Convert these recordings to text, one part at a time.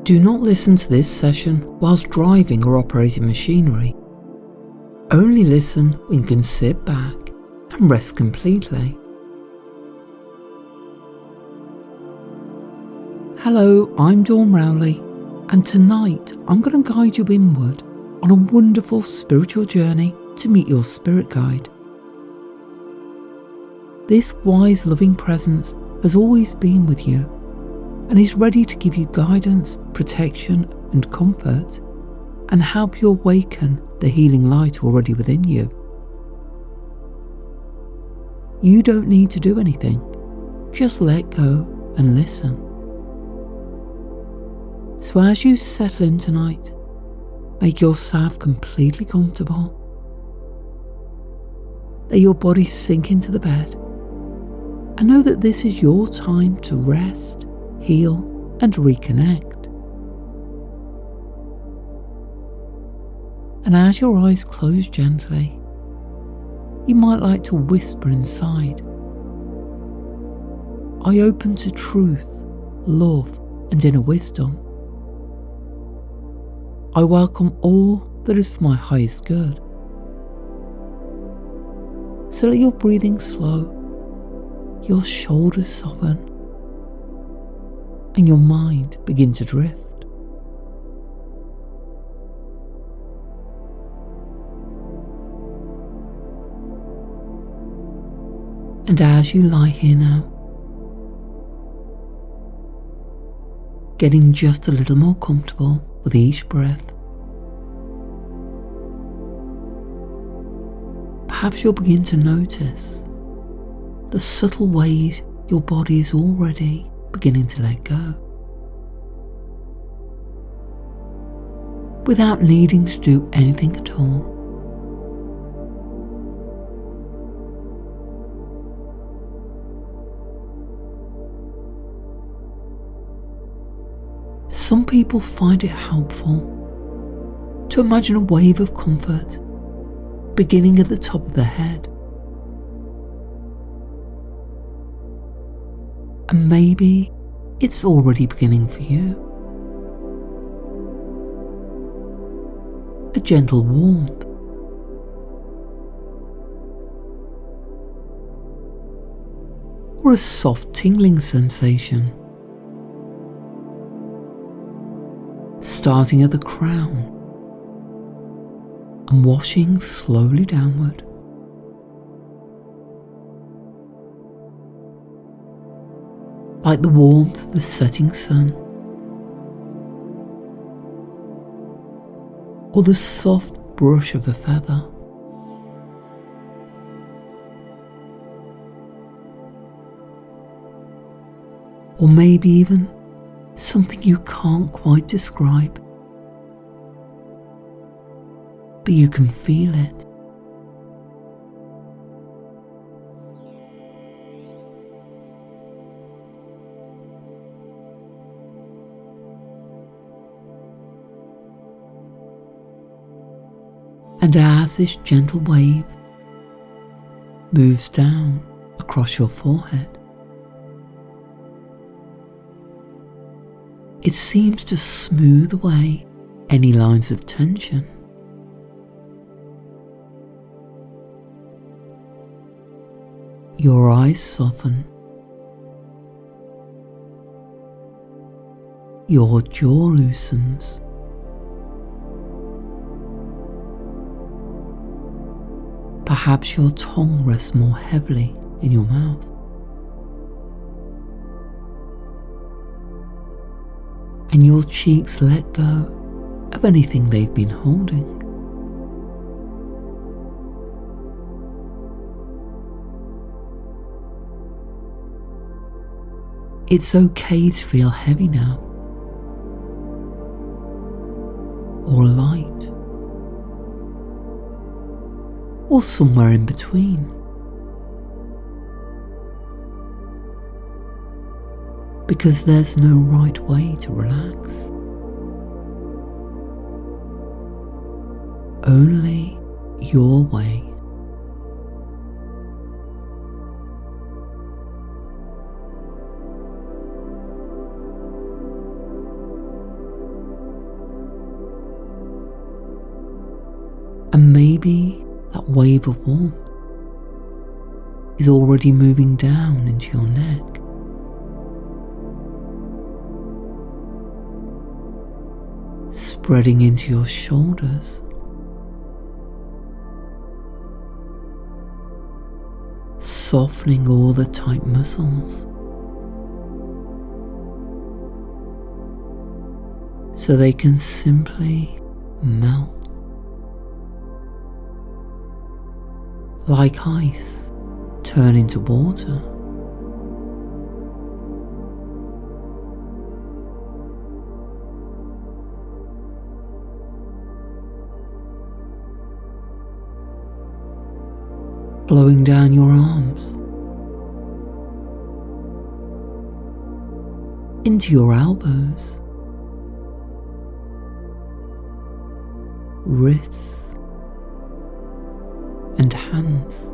Do not listen to this session whilst driving or operating machinery. Only listen when you can sit back and rest completely. Hello, I'm Dawn Rowley, and tonight I'm going to guide you inward on a wonderful spiritual journey to meet your spirit guide. This wise, loving presence has always been with you and is ready to give you guidance, protection and comfort, and help you awaken the healing light already within you. You don't need to do anything, just let go and listen. So as you settle in tonight, make yourself completely comfortable. Let your body sink into the bed and know that this is your time to rest, heal and reconnect. And as your eyes close gently, you might like to whisper inside, I open to truth, love and inner wisdom. I welcome all that is for my highest good. So let your breathing slow, your shoulders soften, and your mind begin to drift. And as you lie here now, getting just a little more comfortable with each breath, perhaps you'll begin to notice the subtle ways your body is already beginning to let go, without needing to do anything at all. Some people find it helpful to imagine a wave of comfort beginning at the top of the head. And maybe it's already beginning for you. A gentle warmth, or a soft tingling sensation, starting at the crown and washing slowly downward. Like the warmth of the setting sun, or the soft brush of a feather. Or maybe even something you can't quite describe, but you can feel it. And as this gentle wave moves down across your forehead, it seems to smooth away any lines of tension. Your eyes soften, your jaw loosens, perhaps your tongue rests more heavily in your mouth. And your cheeks let go of anything they've been holding. It's okay to feel heavy now, or light, or somewhere in between. Because there's no right way to relax. Only your way. And maybe that wave of warmth is already moving down into your neck. Spreading into your shoulders. Softening all the tight muscles. So they can simply melt. Like ice, turn into water. Blowing down your arms, into your elbows, wrists, and hands,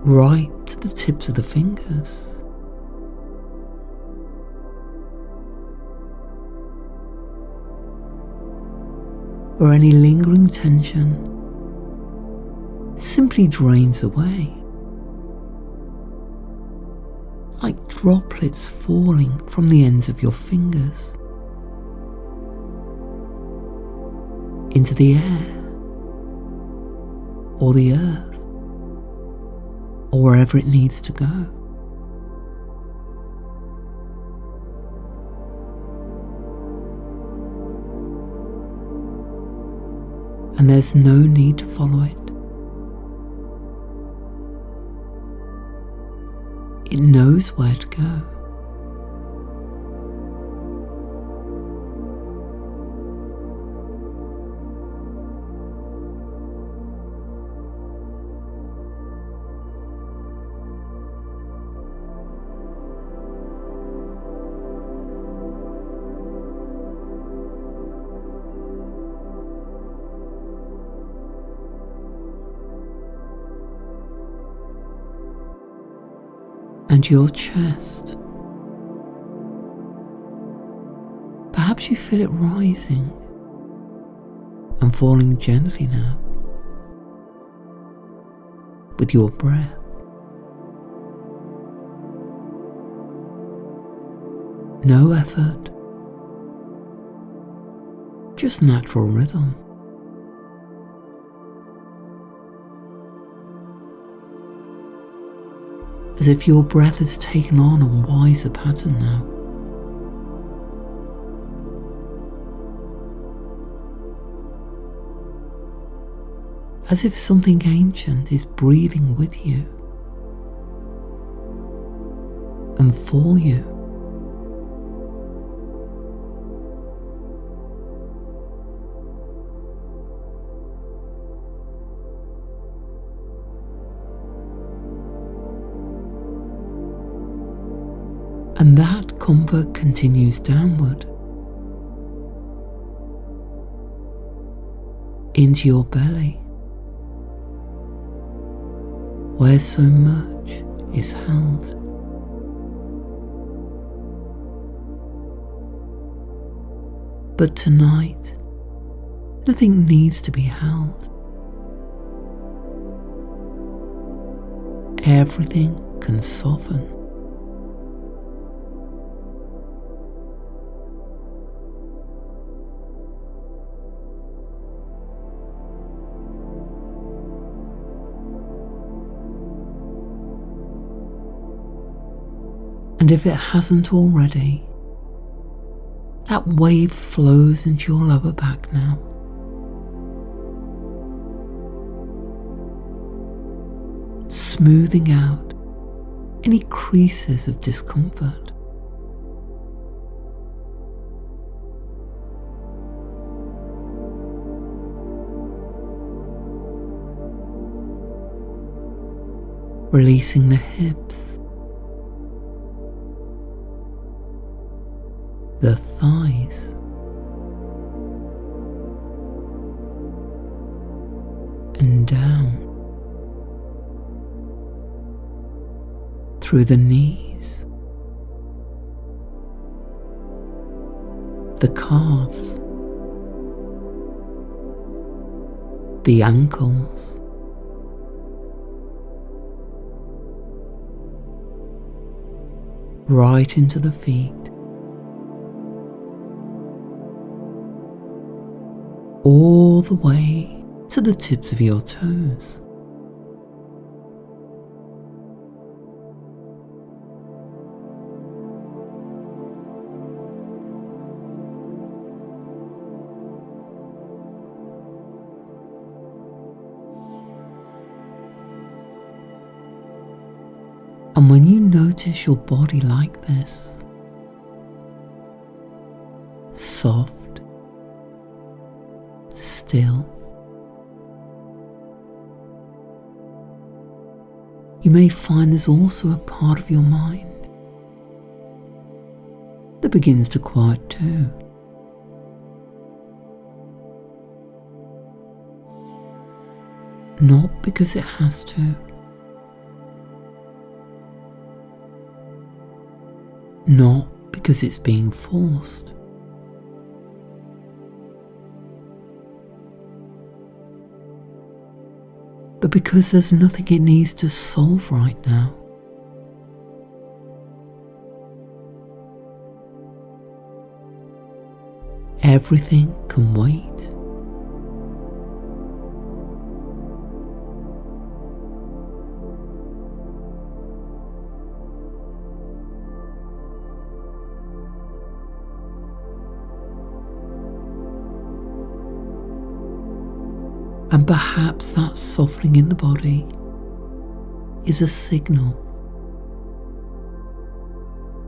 right to the tips of the fingers. Where any lingering tension simply drains away, like droplets falling from the ends of your fingers into the air or the earth or wherever it needs to go. And there's no need to follow it. It knows where to go. And your chest. Perhaps you feel it rising and falling gently now with your breath. No effort, just natural rhythm. As if your breath has taken on a wiser pattern now. As if something ancient is breathing with you and for you. And that comfort continues downward into your belly, where so much is held. But tonight, nothing needs to be held. Everything can soften. And if it hasn't already, that wave flows into your lower back now. Smoothing out any creases of discomfort. Releasing the hips, the thighs, and down through the knees, the calves, the ankles, right into the feet, all the way to the tips of your toes. And when you notice your body like this, soft, still, you may find there's also a part of your mind that begins to quiet too. Not because it has to, not because it's being forced, but because there's nothing it needs to solve right now. Everything can wait. And perhaps that softening in the body is a signal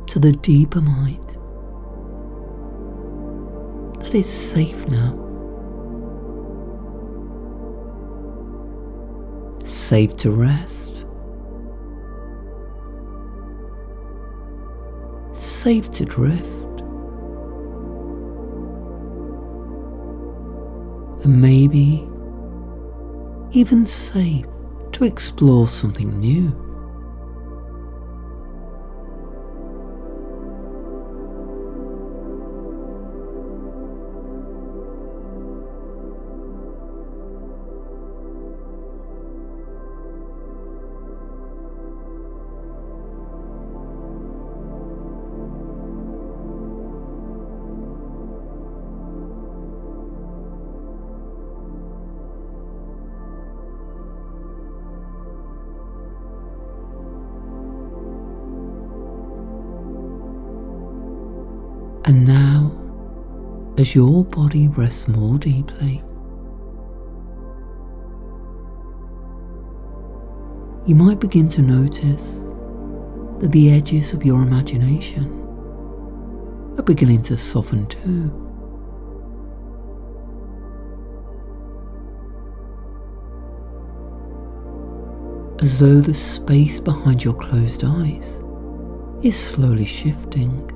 to the deeper mind that it's safe now. Safe to rest. Safe to drift. And maybe even safe to explore something new. And now, as your body rests more deeply, you might begin to notice that the edges of your imagination are beginning to soften too. As though the space behind your closed eyes is slowly shifting.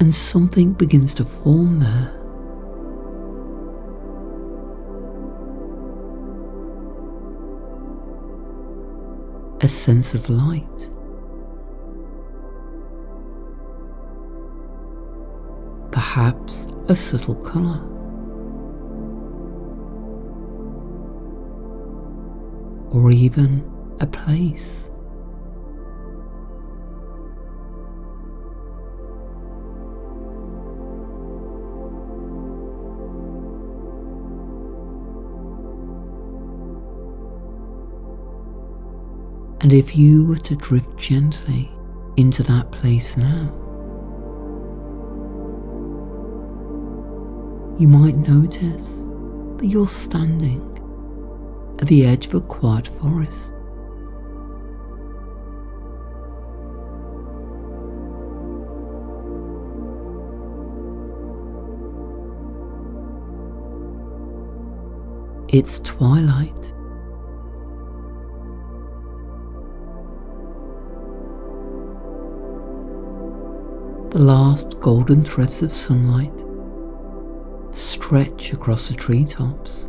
And something begins to form there. A sense of light. Perhaps a subtle colour. Or even a place. And if you were to drift gently into that place now, you might notice that you're standing at the edge of a quiet forest. It's twilight. The last golden threads of sunlight stretch across the treetops.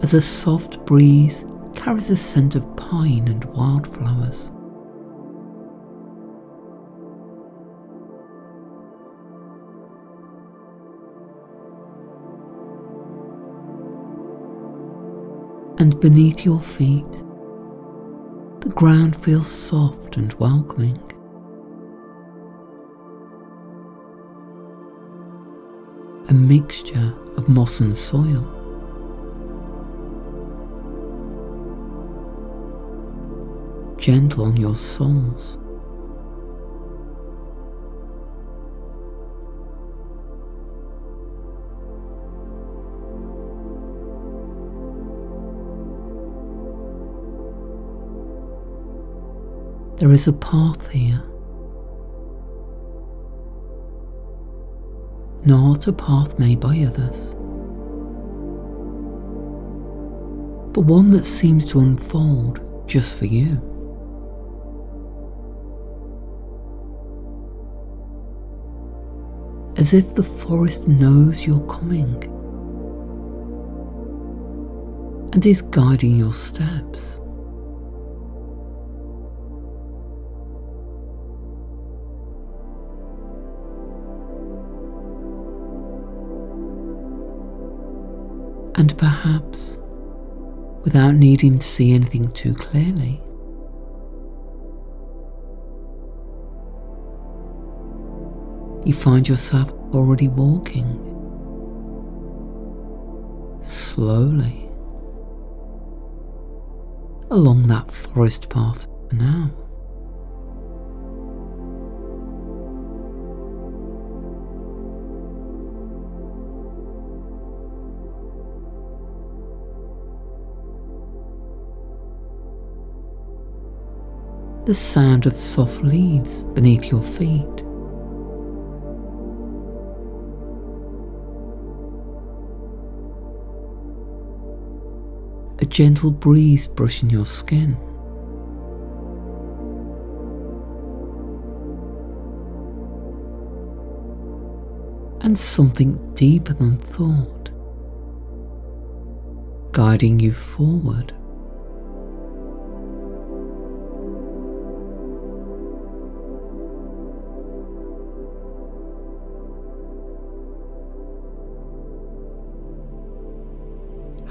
As a soft breeze carries a scent of pine and wildflowers. And beneath your feet, the ground feels soft and welcoming. A mixture of moss and soil. Gentle on your soles. There is a path here. Not a path made by others, but one that seems to unfold just for you. As if the forest knows you're coming and is guiding your steps. And perhaps, without needing to see anything too clearly, you find yourself already walking slowly along that forest path now. The sound of soft leaves beneath your feet. A gentle breeze brushing your skin. And something deeper than thought, guiding you forward.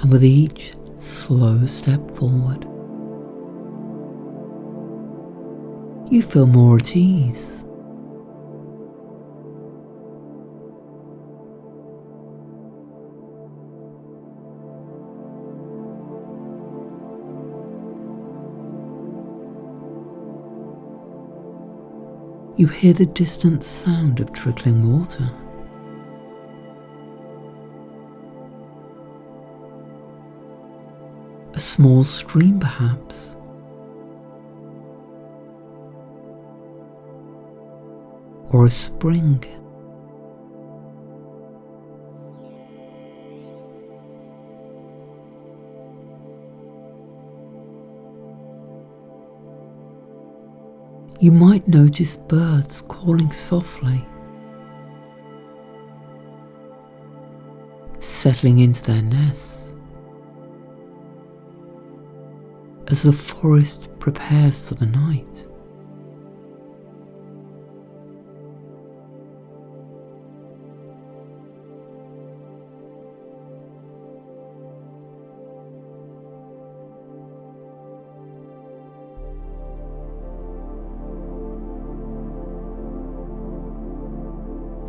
And with each slow step forward, you feel more at ease. You hear the distant sound of trickling water. A small stream perhaps, or a spring. You might notice birds calling softly, settling into their nests as the forest prepares for the night.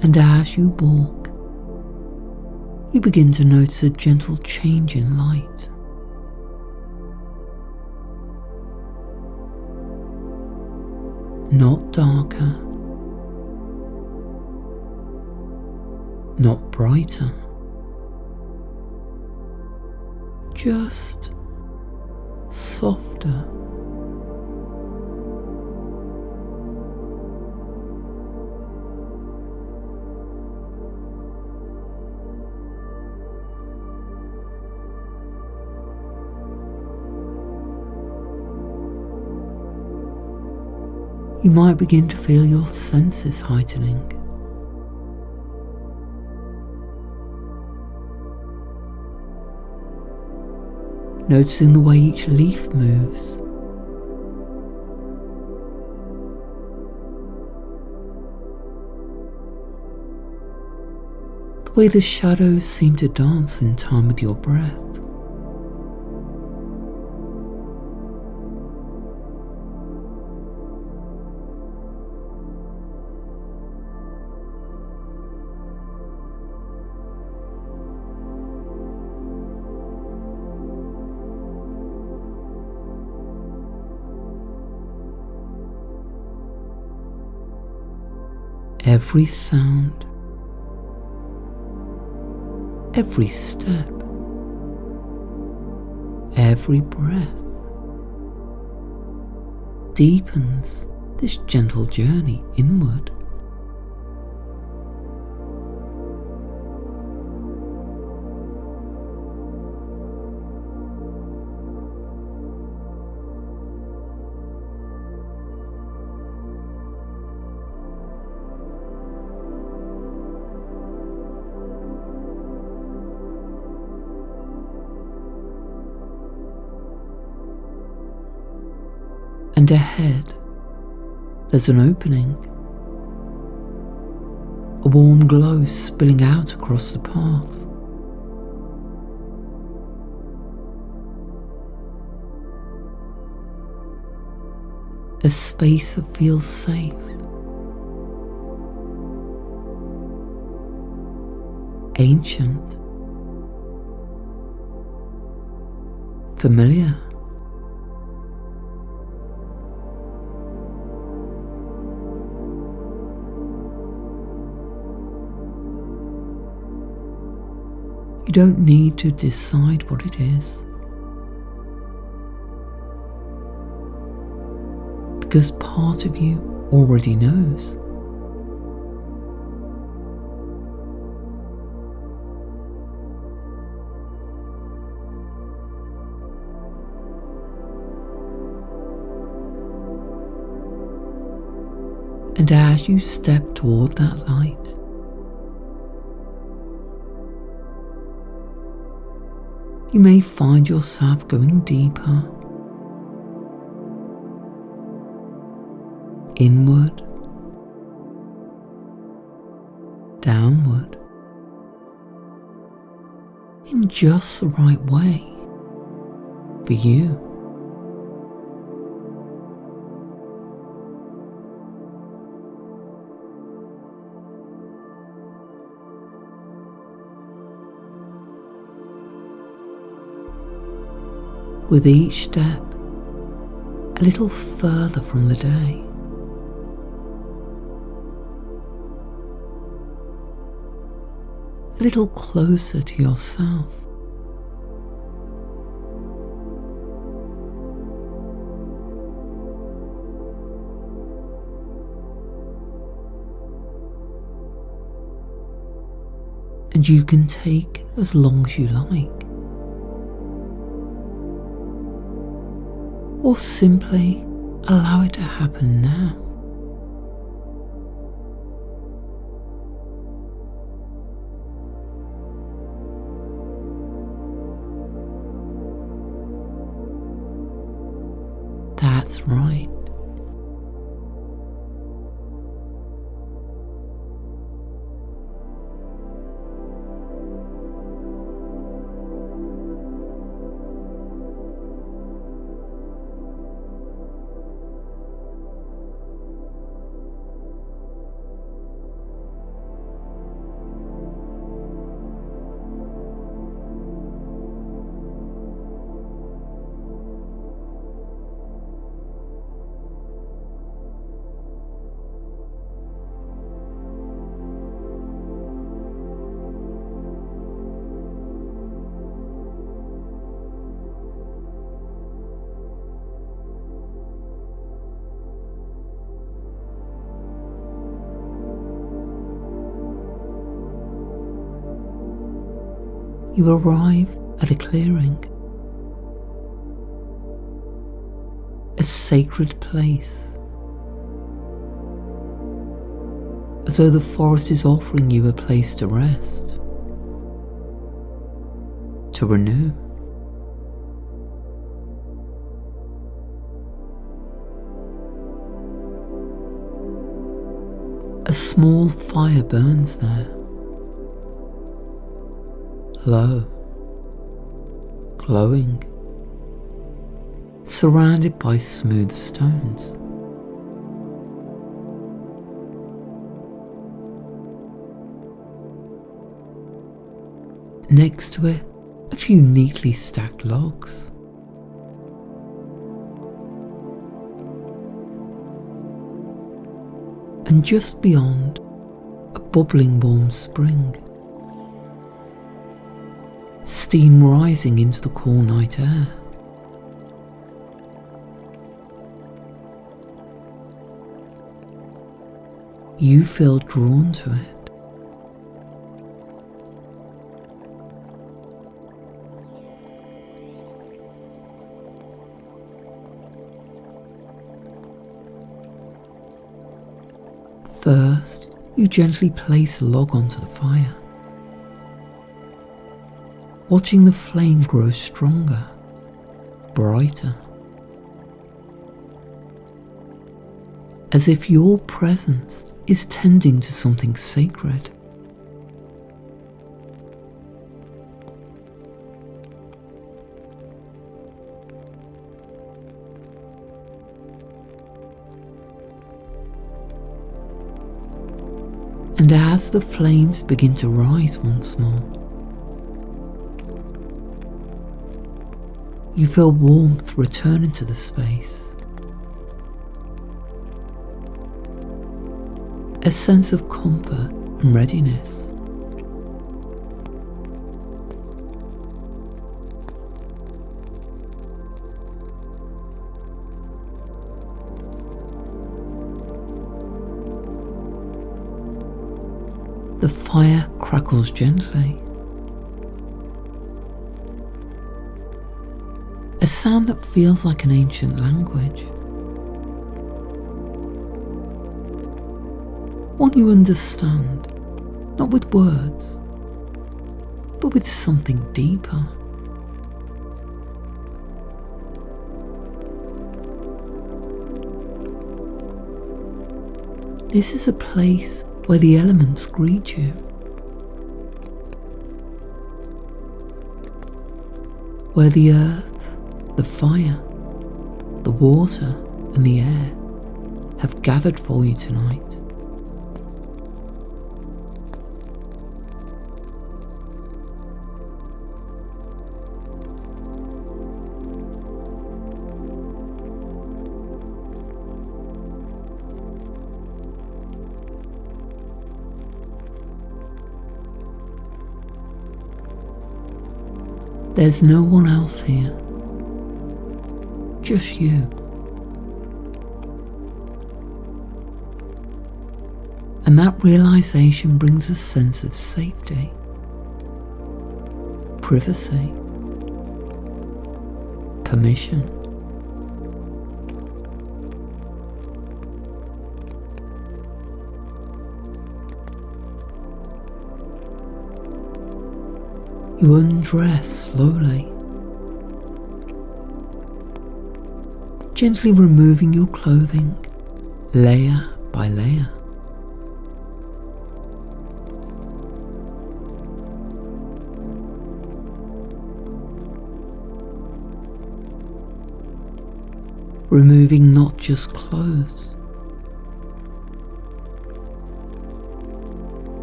And as you walk, you begin to notice a gentle change in light. Not darker, not brighter, just softer. You might begin to feel your senses heightening. Noticing the way each leaf moves. The way the shadows seem to dance in time with your breath. every sound, every step, every breath deepens this gentle journey inward. And ahead, there's an opening, a warm glow spilling out across the path. A space that feels safe, ancient, familiar. You don't need to decide what it is, because part of you already knows. And as you step toward that light, you may find yourself going deeper, inward, downward, in just the right way for you. With each step, a little further from the day. A little closer to yourself. And you can take as long as you like. Or simply allow it to happen now. That's right. You arrive at a clearing, a sacred place, as though the forest is offering you a place to rest, to renew. A small fire burns there, low, glowing, surrounded by smooth stones. Next to it, a few neatly stacked logs. And just beyond, bubbling warm spring, steam rising into the cool night air. You feel drawn to it. First, you gently place a log onto the fire, watching the flame grow stronger, brighter, as if your presence is tending to something sacred. And as the flames begin to rise once more, you feel warmth return into the space, a sense of comfort and readiness. The fire crackles gently, a sound that feels like an ancient language, one you understand, not with words, but with something deeper. This is a place where the elements greet you, where the earth, the fire, the water and the air have gathered for you tonight. There's no one else here, just you. And that realization brings a sense of safety, privacy, permission. You undress slowly, gently removing your clothing layer by layer. Removing not just clothes,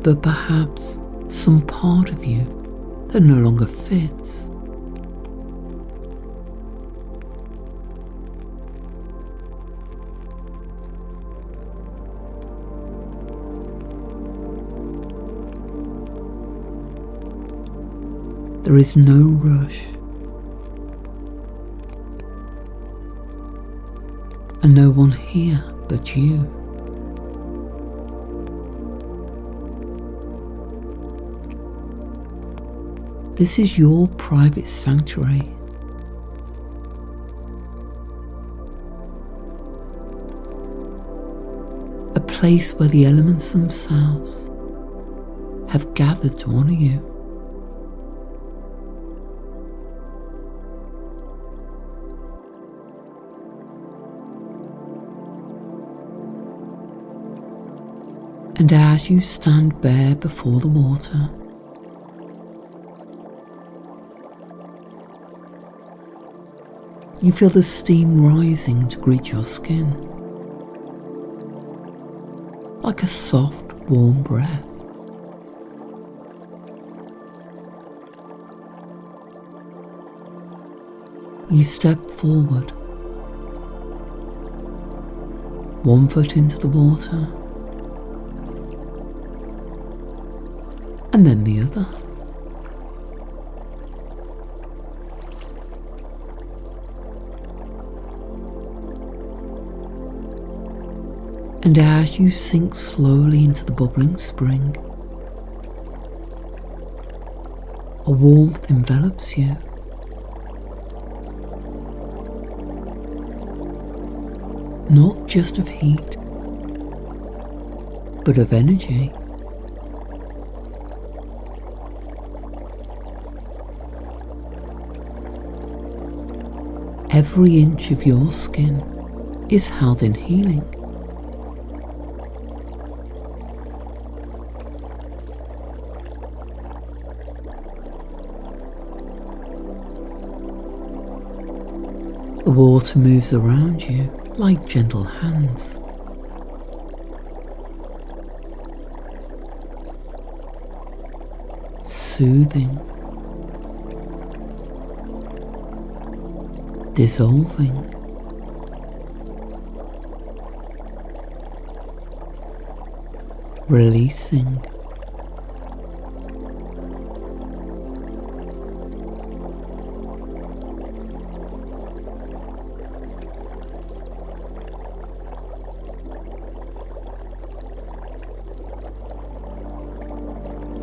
but perhaps some part of you that no longer fits. There is no rush, and no one here but you. This is your private sanctuary. A place where the elements themselves have gathered to honour you. And as you stand bare before the water, you feel the steam rising to greet your skin, like a soft, warm breath. You step forward, one foot into the water, and then the other. And as you sink slowly into the bubbling spring, a warmth envelops you. Not just of heat, but of energy. Every inch of your skin is held in healing. The water moves around you like gentle hands. Soothing, dissolving, releasing.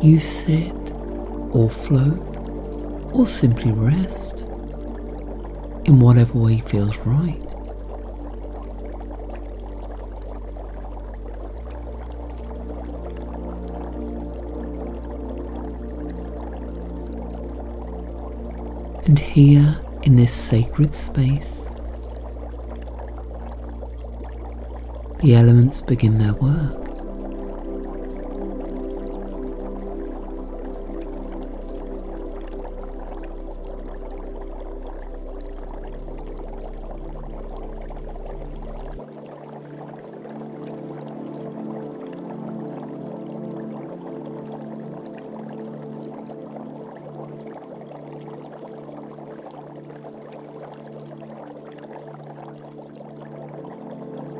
You sit or float or simply rest in whatever way feels right. And here in this sacred space, the elements begin their work.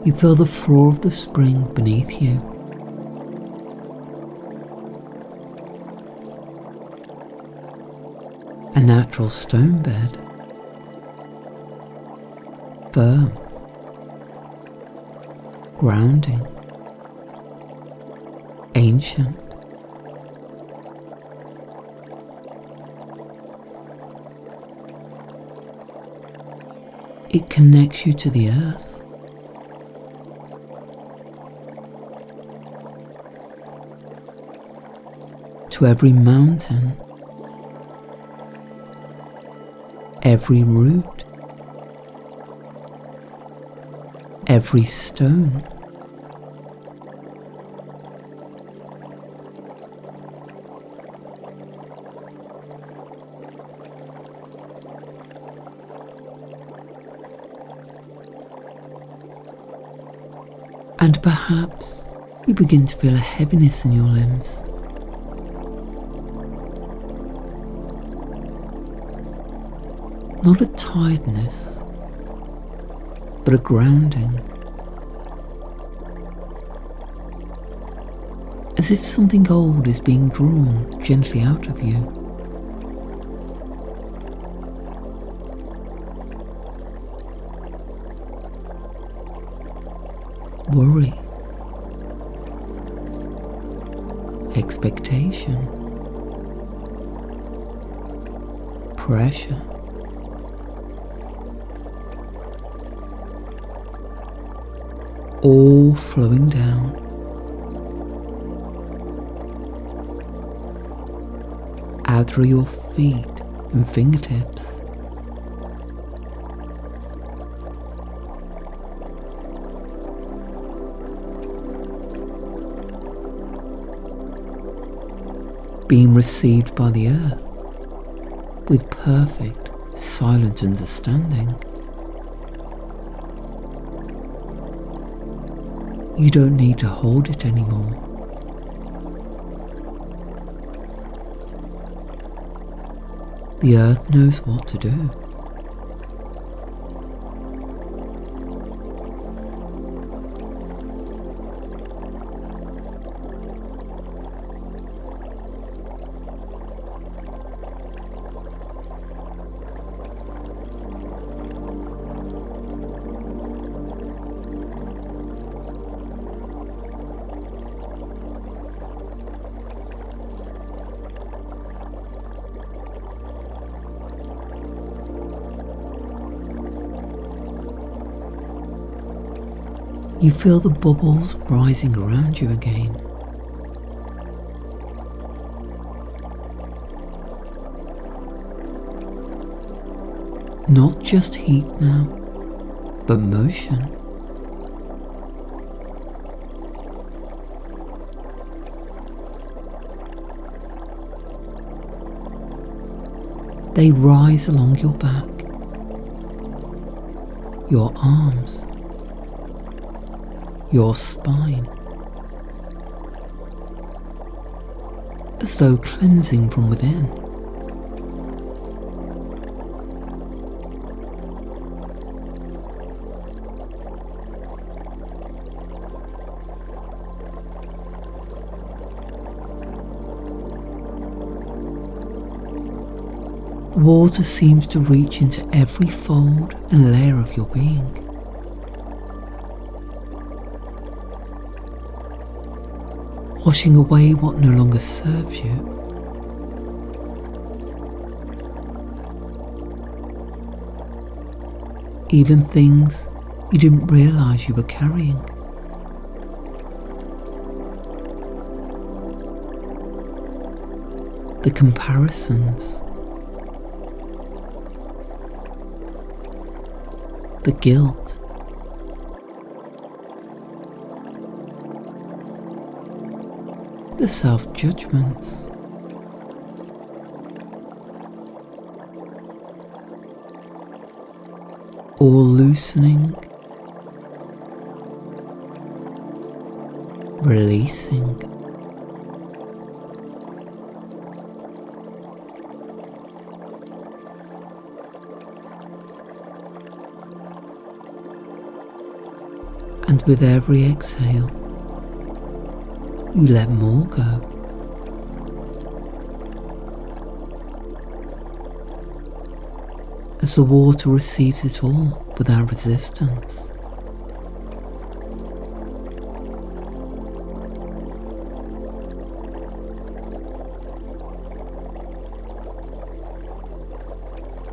You feel the floor of the spring beneath you. A natural stone bed, firm, grounding, ancient. It connects you to the earth. To every mountain, every root, every stone. And perhaps you begin to feel a heaviness in your limbs. Not a tiredness, but a grounding. As if something old is being drawn gently out of you. Worry, expectation, pressure. All flowing down. Out through your feet and fingertips. Being received by the earth with perfect, silent understanding. You don't need to hold it anymore. The earth knows what to do. You feel the bubbles rising around you again. Not just heat now, but motion. They rise along your back, your arms, your spine, as though cleansing from within. The water seems to reach into every fold and layer of your being. Washing away what no longer serves you. Even things you didn't realize you were carrying. The comparisons, the guilt, the self-judgments, all loosening, releasing. And with every exhale, you let more go. As the water receives it all without resistance.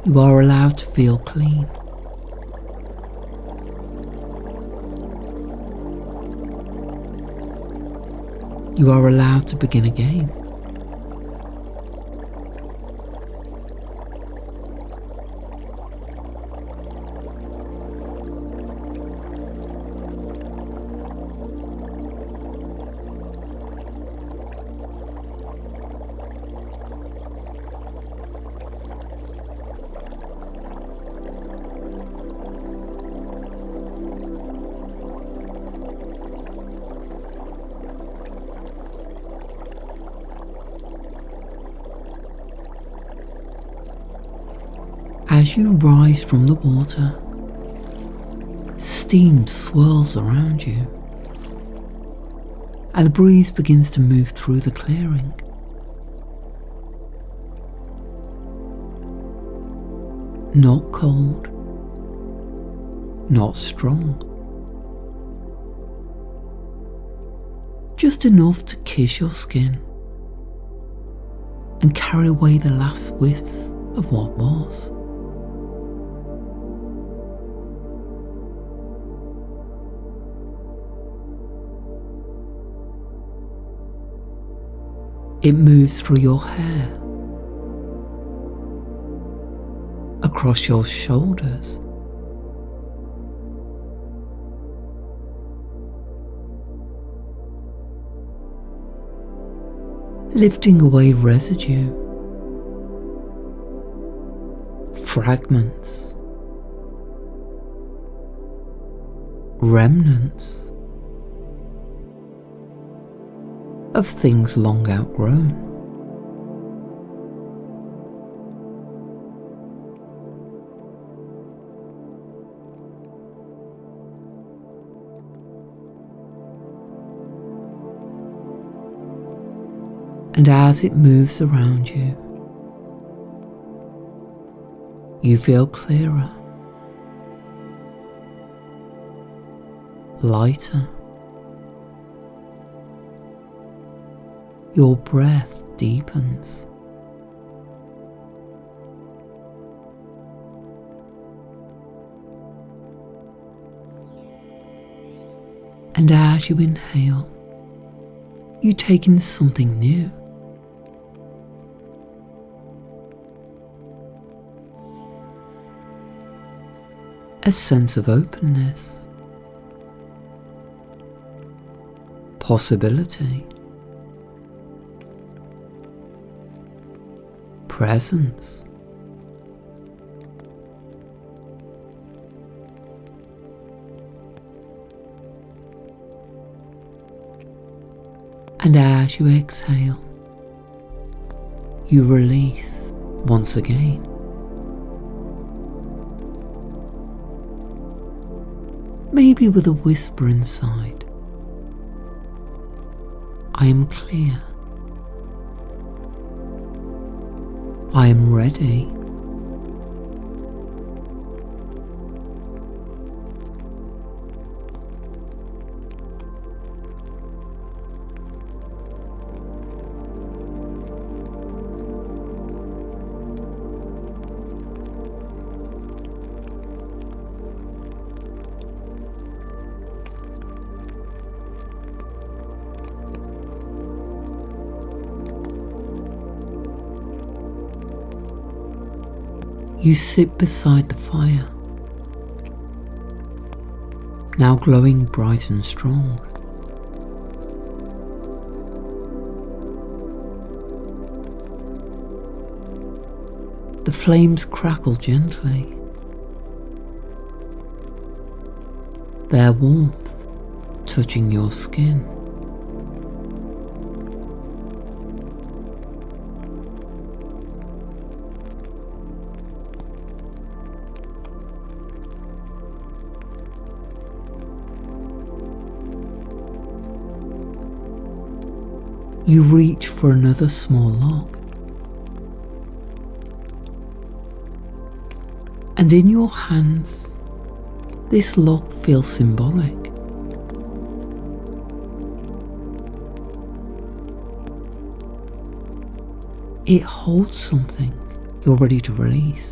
You are allowed to feel clean. You are allowed to begin again. As you rise from the water, steam swirls around you, and a breeze begins to move through the clearing. Not cold, not strong, just enough to kiss your skin and carry away the last whiffs of what was. It moves through your hair, across your shoulders, lifting away residue, fragments, remnants of things long outgrown. And as it moves around you, you feel clearer, lighter. Your breath deepens. And as you inhale, you take in something new. A sense of openness, possibility, presence. And as you exhale, you release once again. Maybe with a whisper inside, I am clear. I am ready. You sit beside the fire, now glowing bright and strong. The flames crackle gently, their warmth touching your skin. You reach for another small log, and in your hands, this log feels symbolic. It holds something you're ready to release.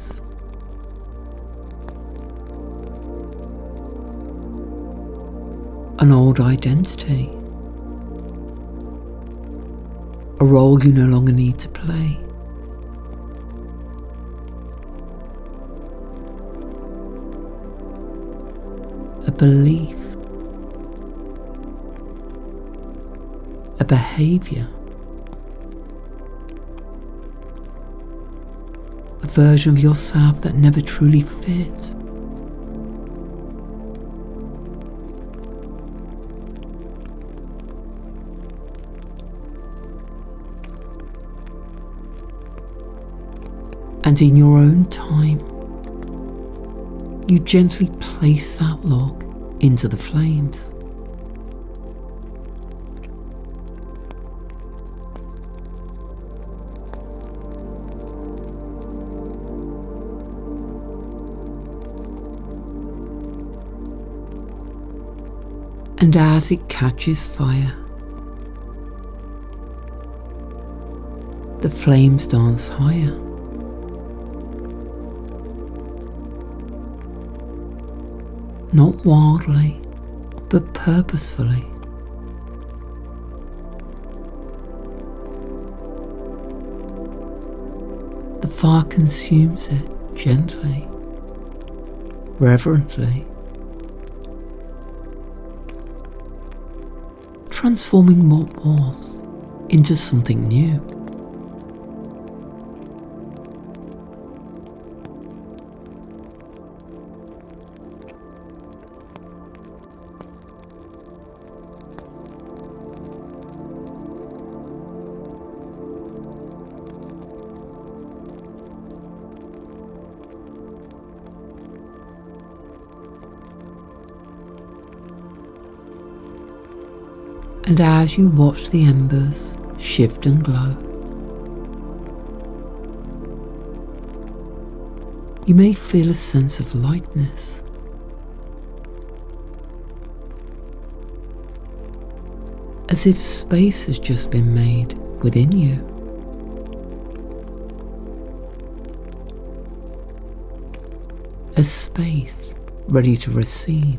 An old identity. A role you no longer need to play. A belief. A behaviour. A version of yourself that never truly fit. And in your own time, you gently place that log into the flames. And as it catches fire, the flames dance higher. Not wildly, but purposefully. The fire consumes it gently, reverently, transforming what was into something new. And as you watch the embers shift and glow, you may feel a sense of lightness. As if space has just been made within you. A space ready to receive.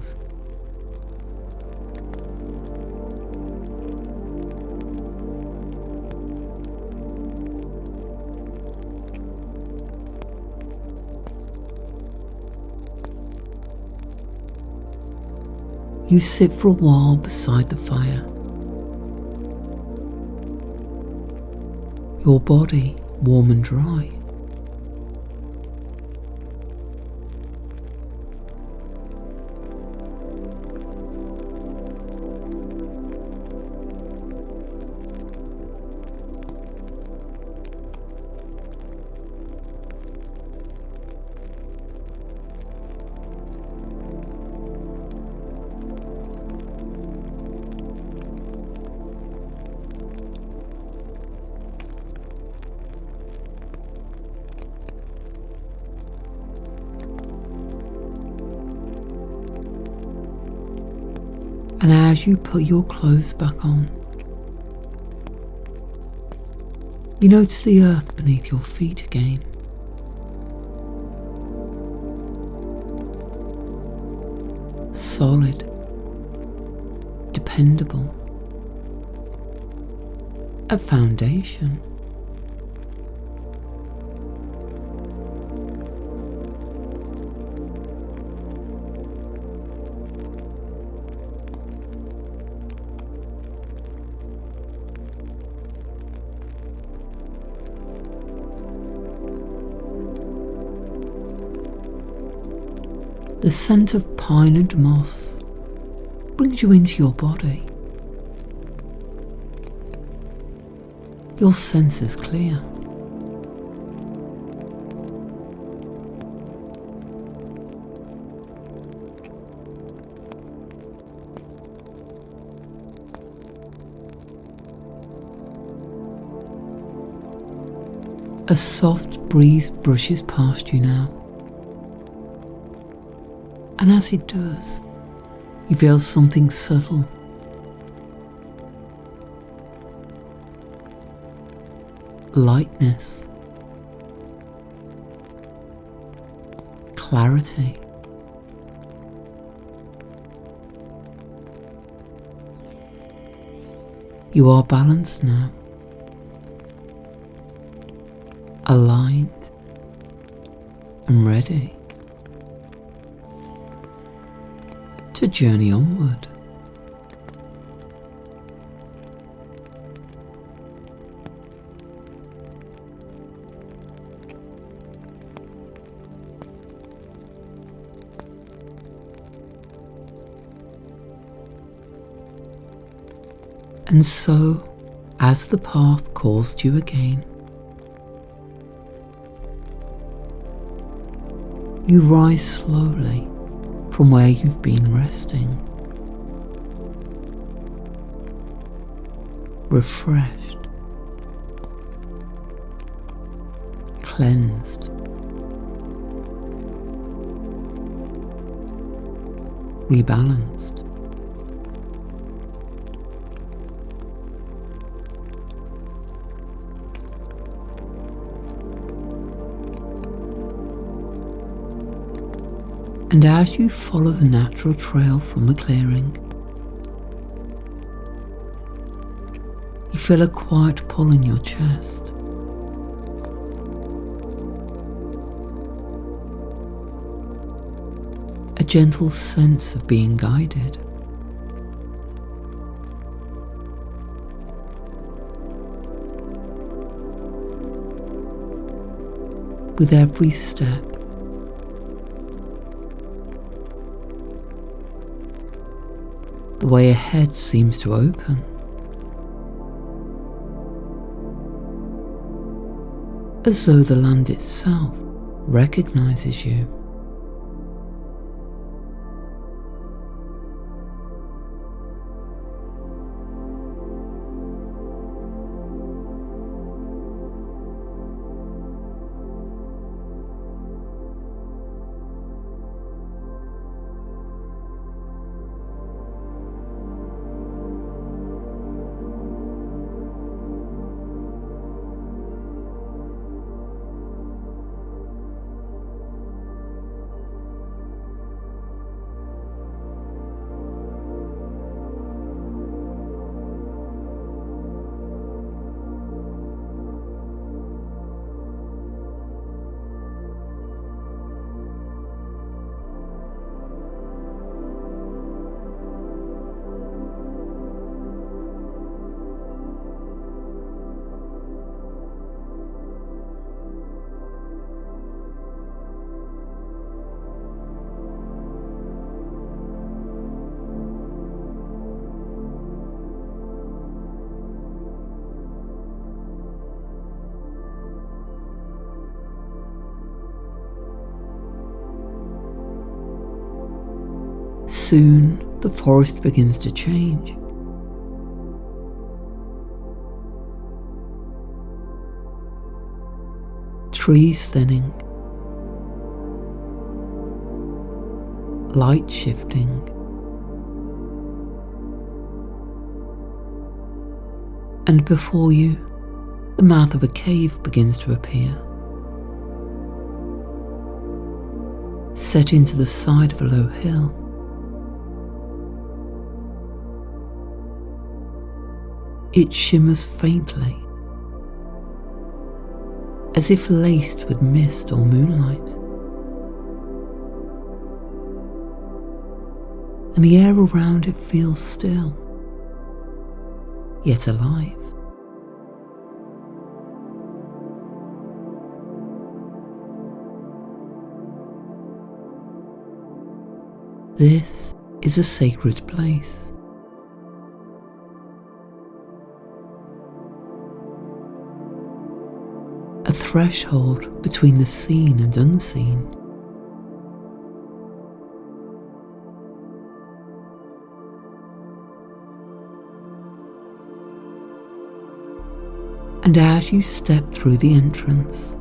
You sit for a while beside the fire. Your body warm and dry. And as you put your clothes back on, you notice the earth beneath your feet again. Solid, dependable, a foundation. The scent of pine and moss brings you into your body. Your senses clear. A soft breeze brushes past you now. And as it does, you feel something subtle. Lightness. Clarity. You are balanced now. Aligned and ready to journey onward. And so, as the path calls to you again, you rise slowly from where you've been resting, refreshed, cleansed, rebalanced. And as you follow the natural trail from the clearing, you feel a quiet pull in your chest. A gentle sense of being guided. With every step, the way ahead seems to open. As though the land itself recognizes you. Soon the forest begins to change. Trees thinning, light shifting, and before you, the mouth of a cave begins to appear, set into the side of a low hill. It shimmers faintly, as if laced with mist or moonlight, and the air around it feels still, yet alive. This is a sacred place. A threshold between the seen and unseen. And as you step through the entrance,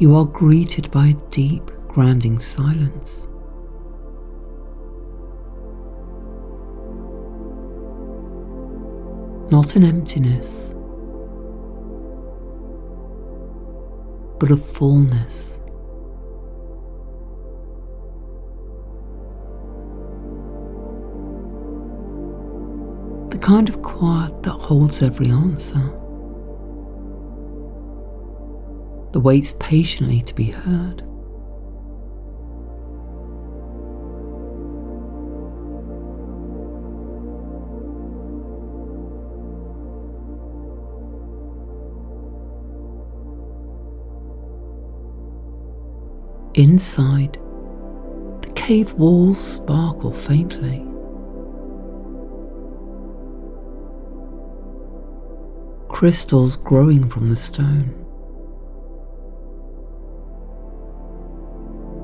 you are greeted by a deep, grounding silence. Not an emptiness, but a fullness. The kind of quiet that holds every answer, that waits patiently to be heard. Inside, the cave walls sparkle faintly. Crystals growing from the stone,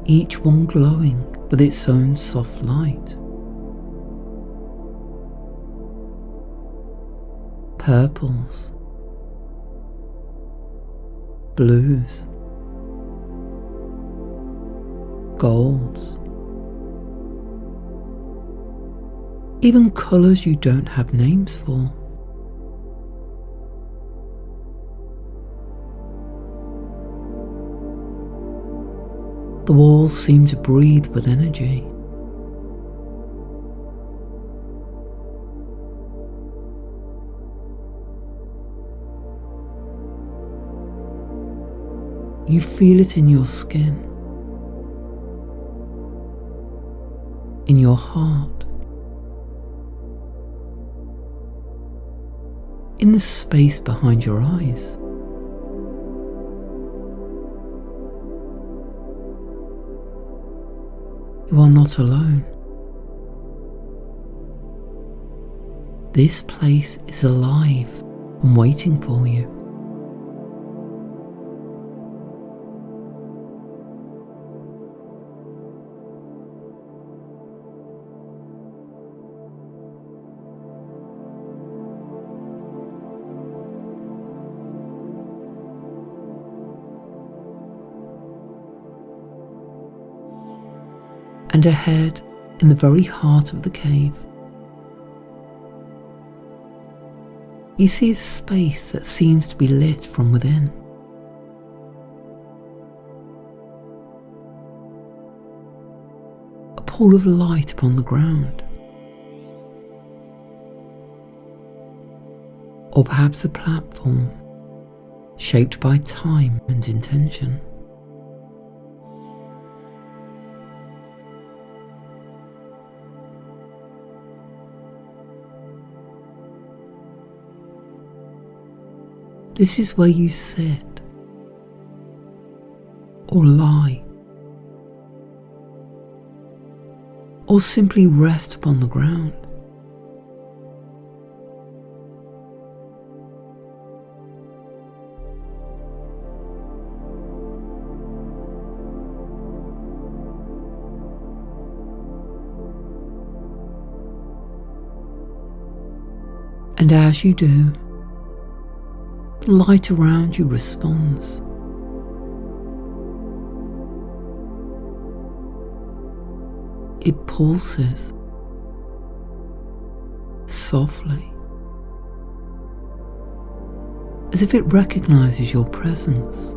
each one glowing with its own soft light. Purples, blues, golds, even colours you don't have names for. The walls seem to breathe with energy. You feel it in your skin, in your heart, in the space behind your eyes. You are not alone. This place is alive and waiting for you. And ahead, in the very heart of the cave, you see a space that seems to be lit from within. A pool of light upon the ground, or perhaps a platform shaped by time and intention. This is where you sit, or lie, or simply rest upon the ground. And as you do, the light around you responds. It pulses softly, as if it recognizes your presence.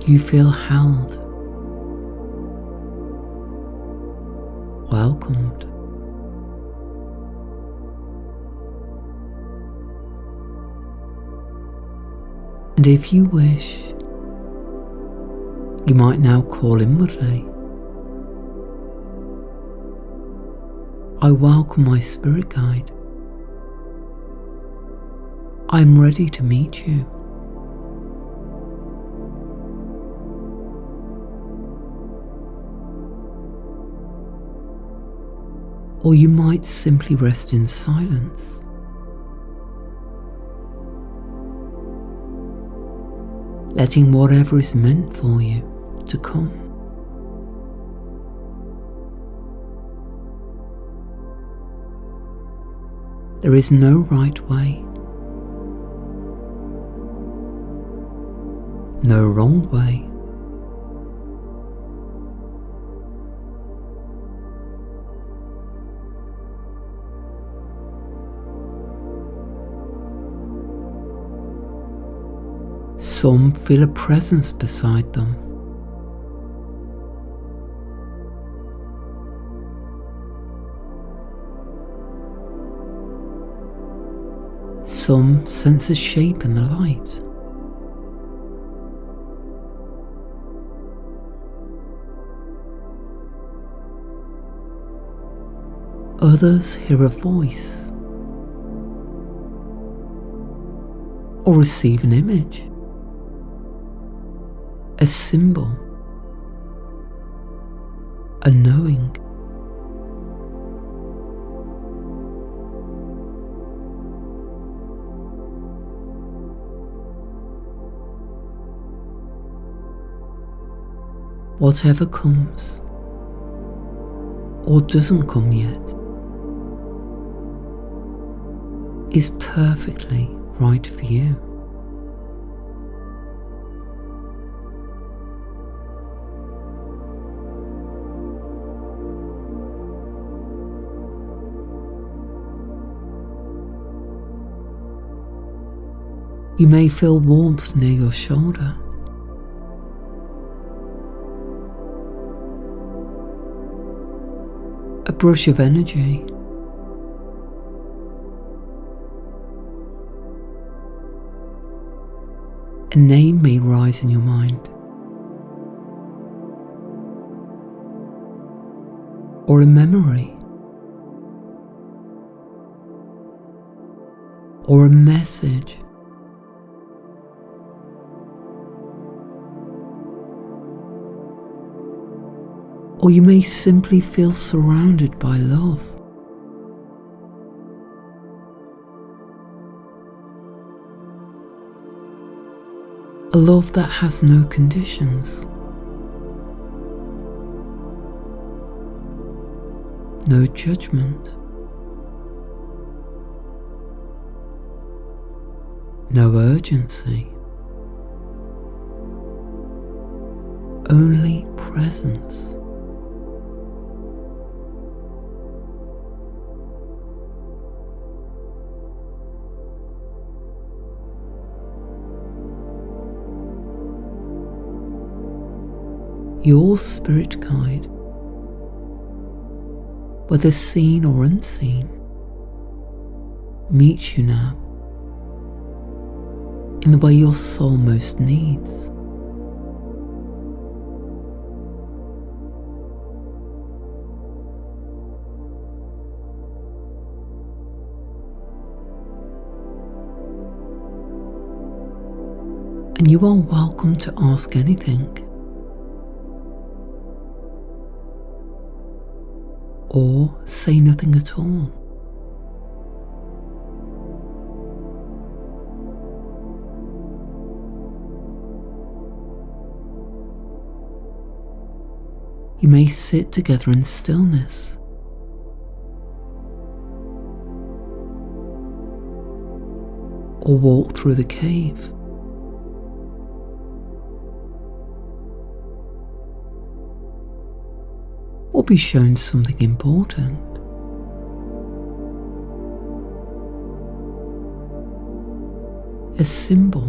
You feel held, welcomed. And if you wish, you might now call inwardly, I welcome my spirit guide. I'm ready to meet you. Or you might simply rest in silence. Letting whatever is meant for you to come. There is no right way, no wrong way. Some feel a presence beside them. Some sense a shape in the light. Others hear a voice or receive an image. A symbol, a knowing. Whatever comes or doesn't come yet is perfectly right for you. You may feel warmth near your shoulder. A brush of energy. A name may rise in your mind. Or a memory. Or a message. Or you may simply feel surrounded by love. A love that has no conditions, no judgment, no urgency, only presence. Your spirit guide, whether seen or unseen, meets you now in the way your soul most needs. And you are welcome to ask anything. Or say nothing at all. You may sit together in stillness, or walk through the cave. Or be shown something important. A symbol,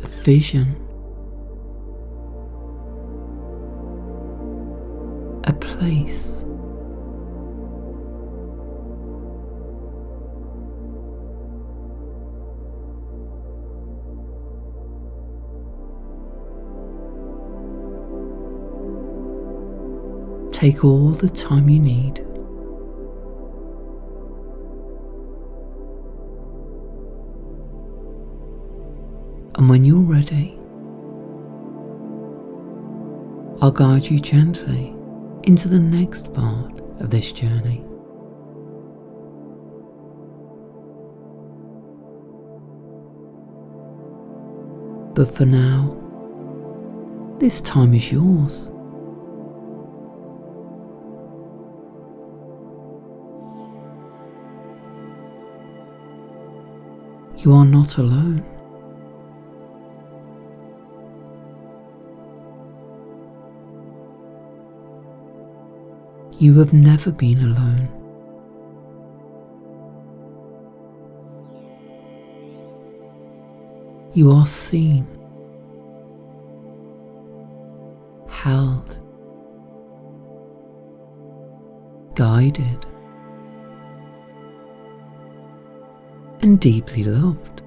a vision, a place. Take all the time you need. And when you're ready, I'll guide you gently into the next part of this journey. But for now, this time is yours. You are not alone. You have never been alone. You are seen, held, guided, and deeply loved.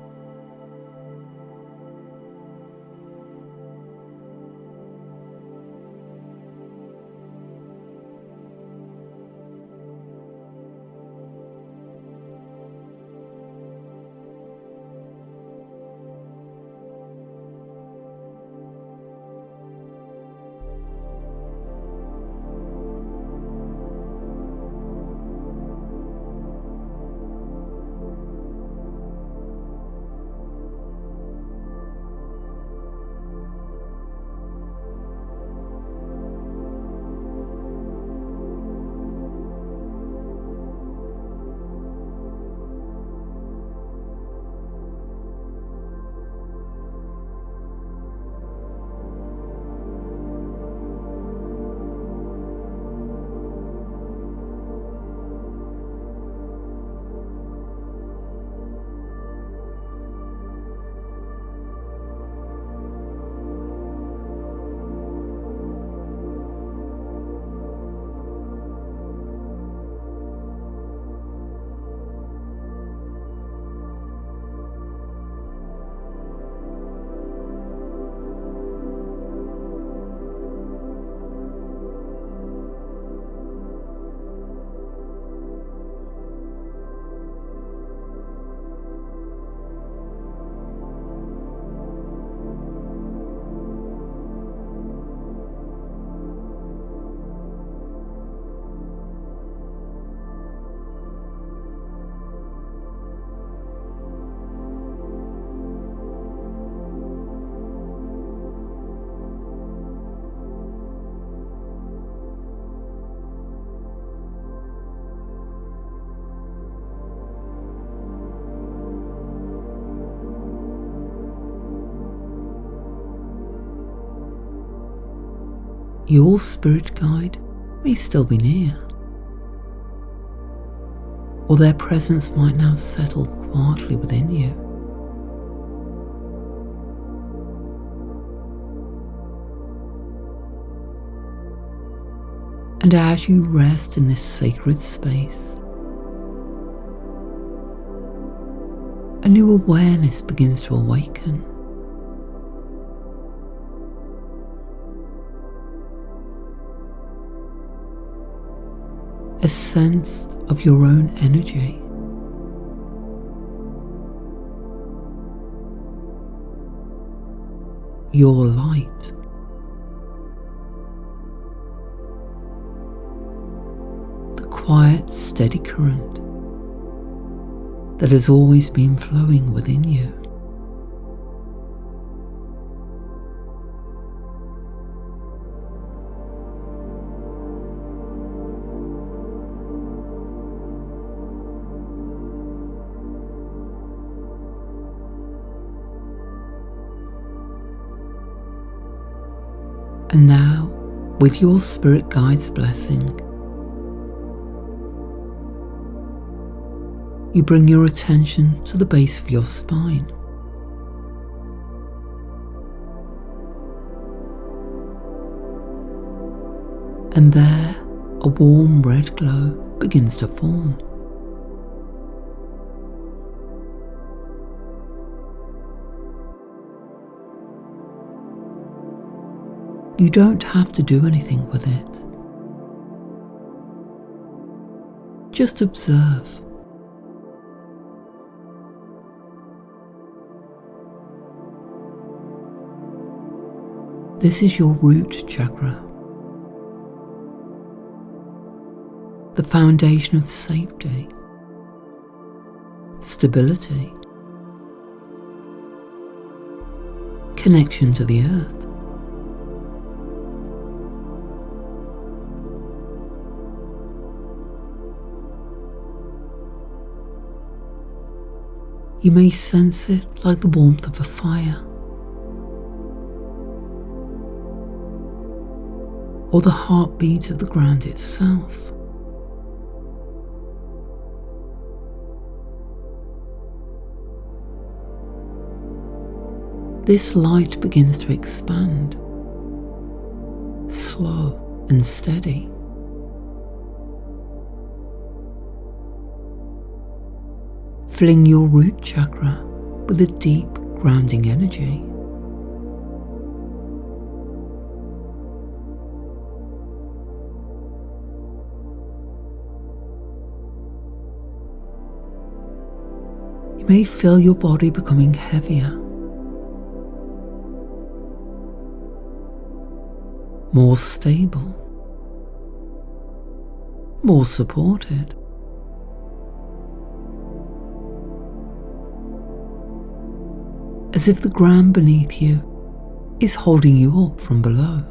Your spirit guide may still be near, or their presence might now settle quietly within you. And as you rest in this sacred space, a new awareness begins to awaken. A sense of your own energy. Your light. The quiet, steady current that has always been flowing within you. And now, with your spirit guide's blessing, you bring your attention to the base of your spine. And there, a warm red glow begins to form. You don't have to do anything with it. Just observe. This is your root chakra, the foundation of safety, stability, connection to the earth. You may sense it like the warmth of a fire, or the heartbeat of the ground itself. This light begins to expand, slow and steady. Filling your root chakra with a deep grounding energy. You may feel your body becoming heavier, more stable, more supported. As if the ground beneath you is holding you up from below.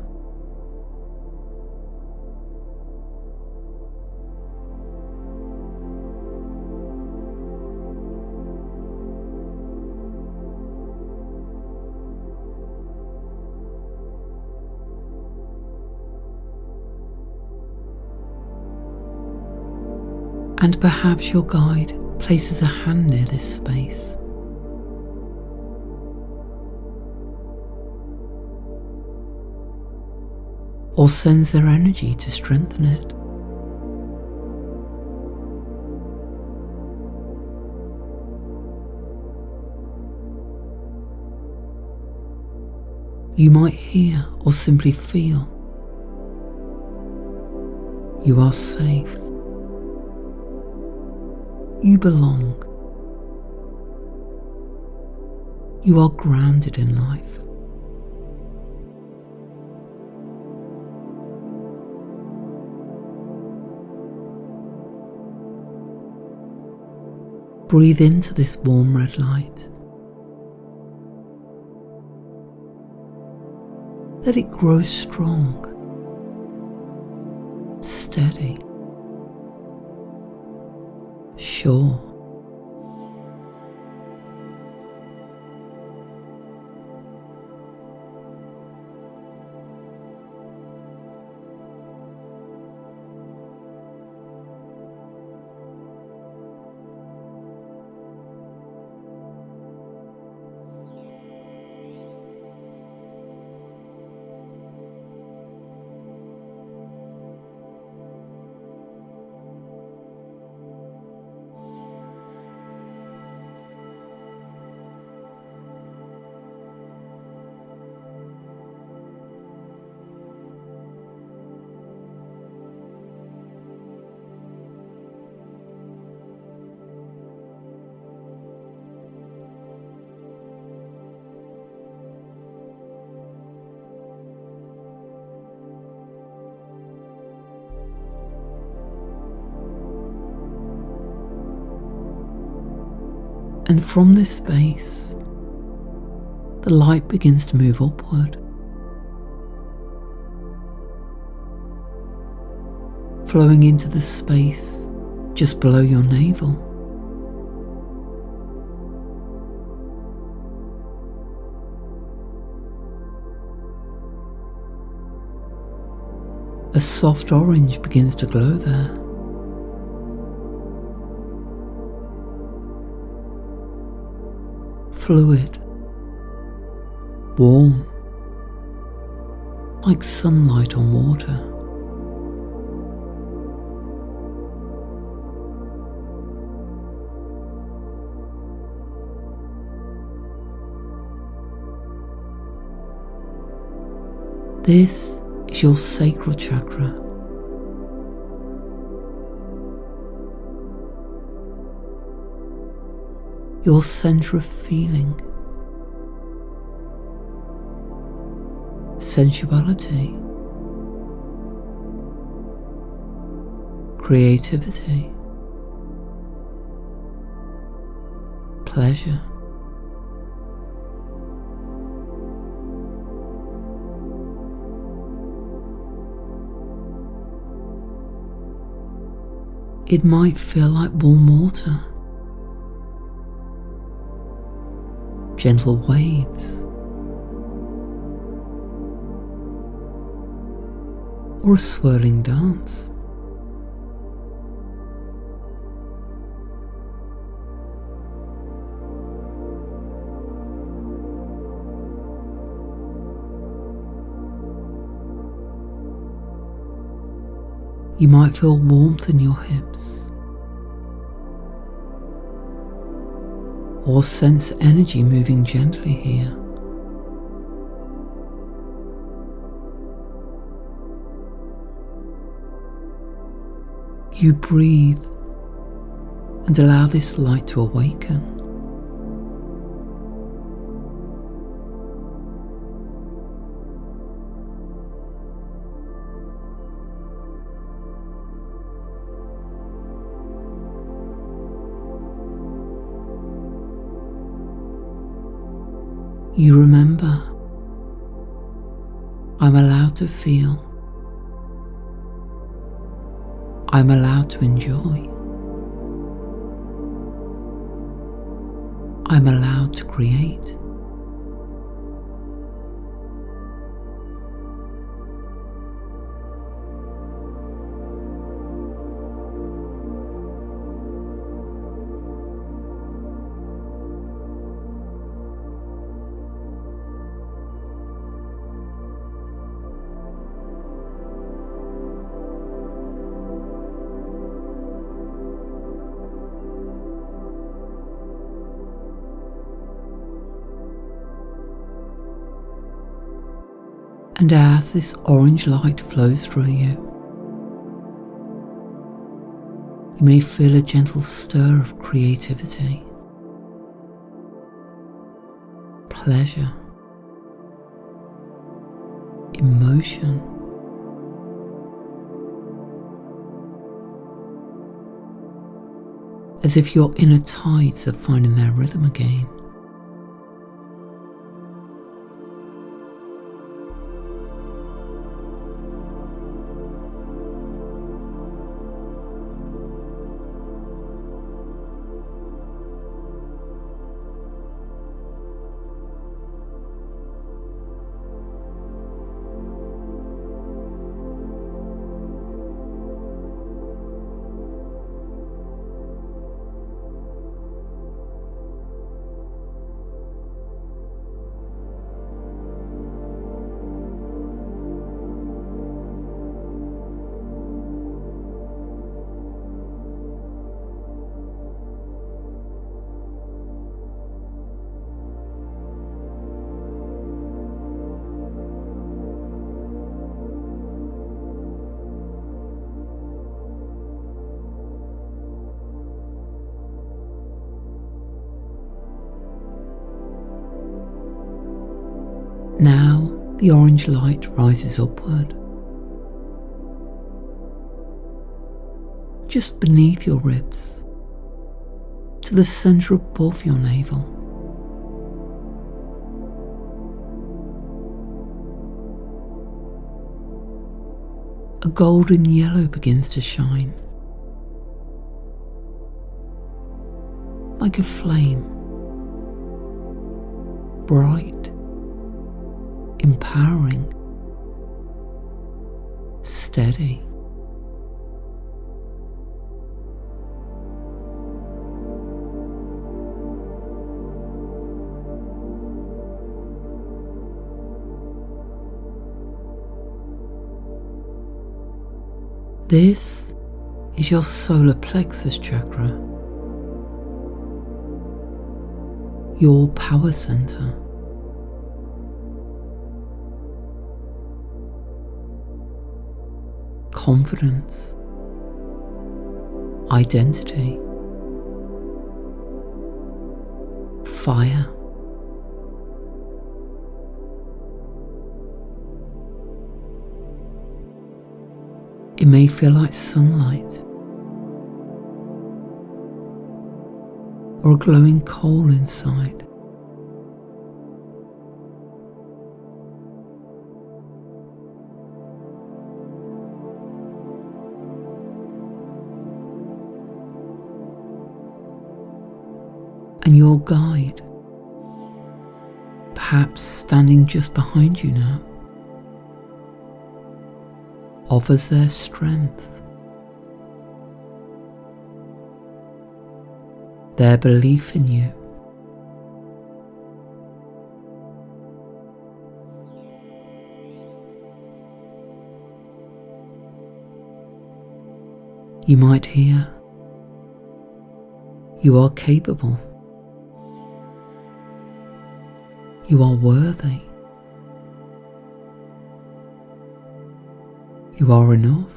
And perhaps your guide places a hand near this space. Or sends their energy to strengthen it. You might hear or simply feel you are safe. You belong. You are grounded in life. Breathe into this warm red light. Let it grow strong, steady, sure. And from this space, the light begins to move upward, flowing into the space just below your navel. A soft orange begins to glow there. Fluid, warm, like sunlight on water. This is your sacral chakra. Your center of feeling, sensuality, creativity, pleasure. It might feel like warm water, gentle waves, or a swirling dance. You might feel warmth in your hips, or sense energy moving gently here. You breathe and allow this light to awaken. You remember, I'm allowed to feel. I'm allowed to enjoy. I'm allowed to create. And as this orange light flows through you, you may feel a gentle stir of creativity, pleasure, emotion, as if your inner tides are finding their rhythm again. Now the orange light rises upward, just beneath your ribs, to the center above your navel. A golden yellow begins to shine, like a flame, bright, empowering, steady. This is your solar plexus chakra, your power center. Confidence, identity, fire. It may feel like sunlight or a glowing coal inside. And your guide, perhaps standing just behind you now, offers their strength, their belief in you. You might hear, "You are capable. You are worthy. You are enough."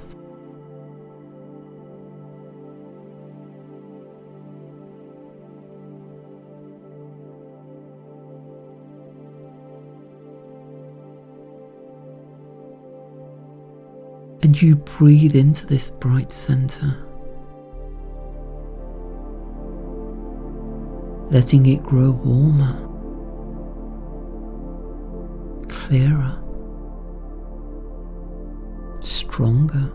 And you breathe into this bright center, letting it grow warmer, clearer, stronger.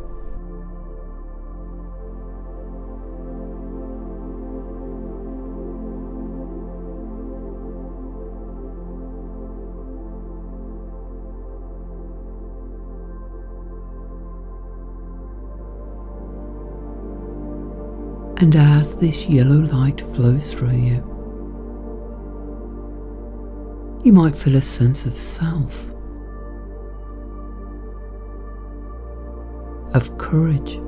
And as this yellow light flows through you, you might feel a sense of self, of courage,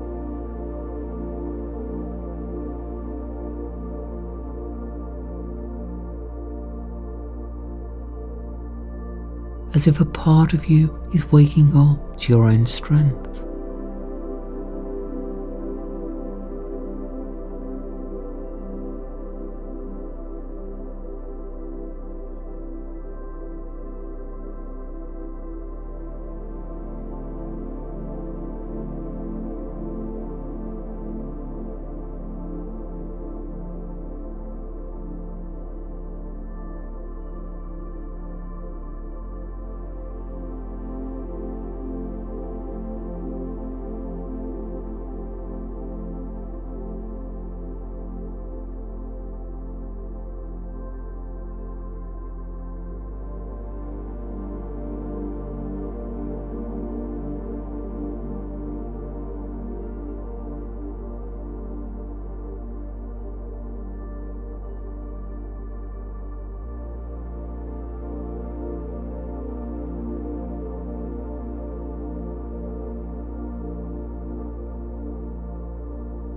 as if a part of you is waking up to your own strength.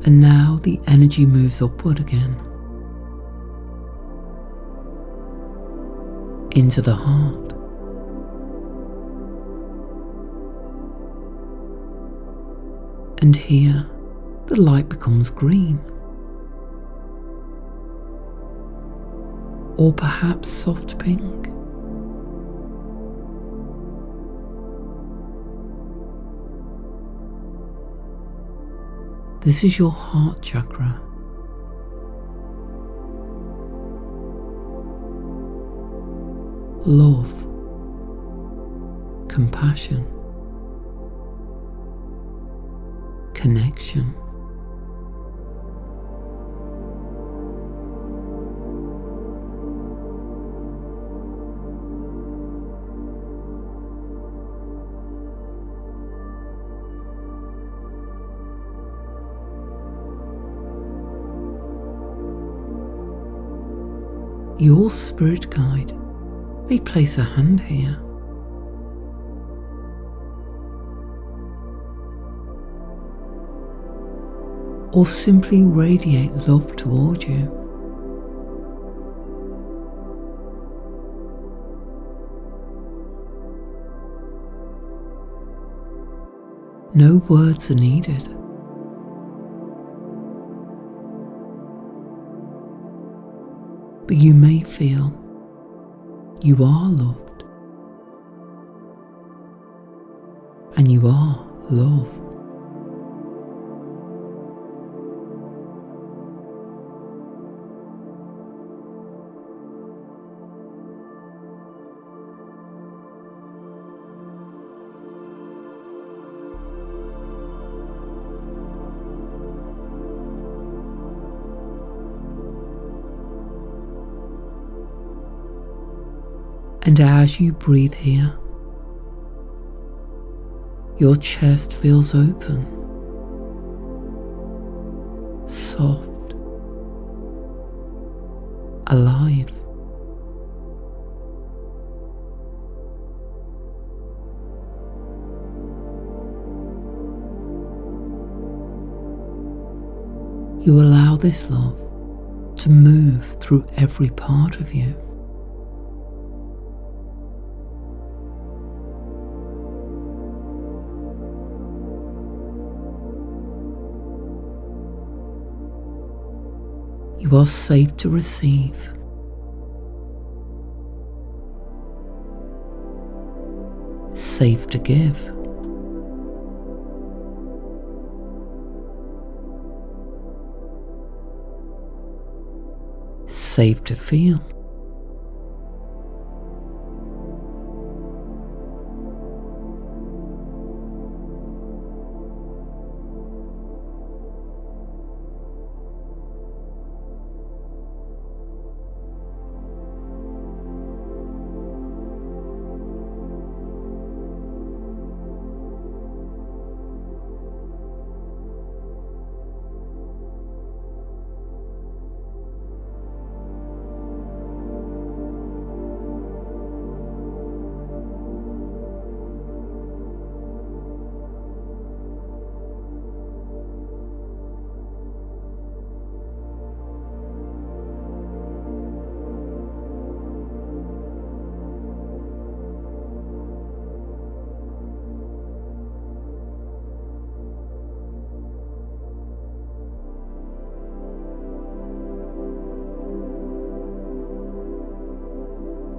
And now the energy moves upward again, into the heart. And here the light becomes green, or perhaps soft pink. This is your heart chakra. Love, compassion, connection. your spirit guide may place a hand here. Or simply radiate love toward you. No words are needed. But you may feel you are loved and you are love. And as you breathe here, your chest feels open, soft, alive. You allow this love to move through every part of you. You are safe to receive. Safe to give. Safe to feel.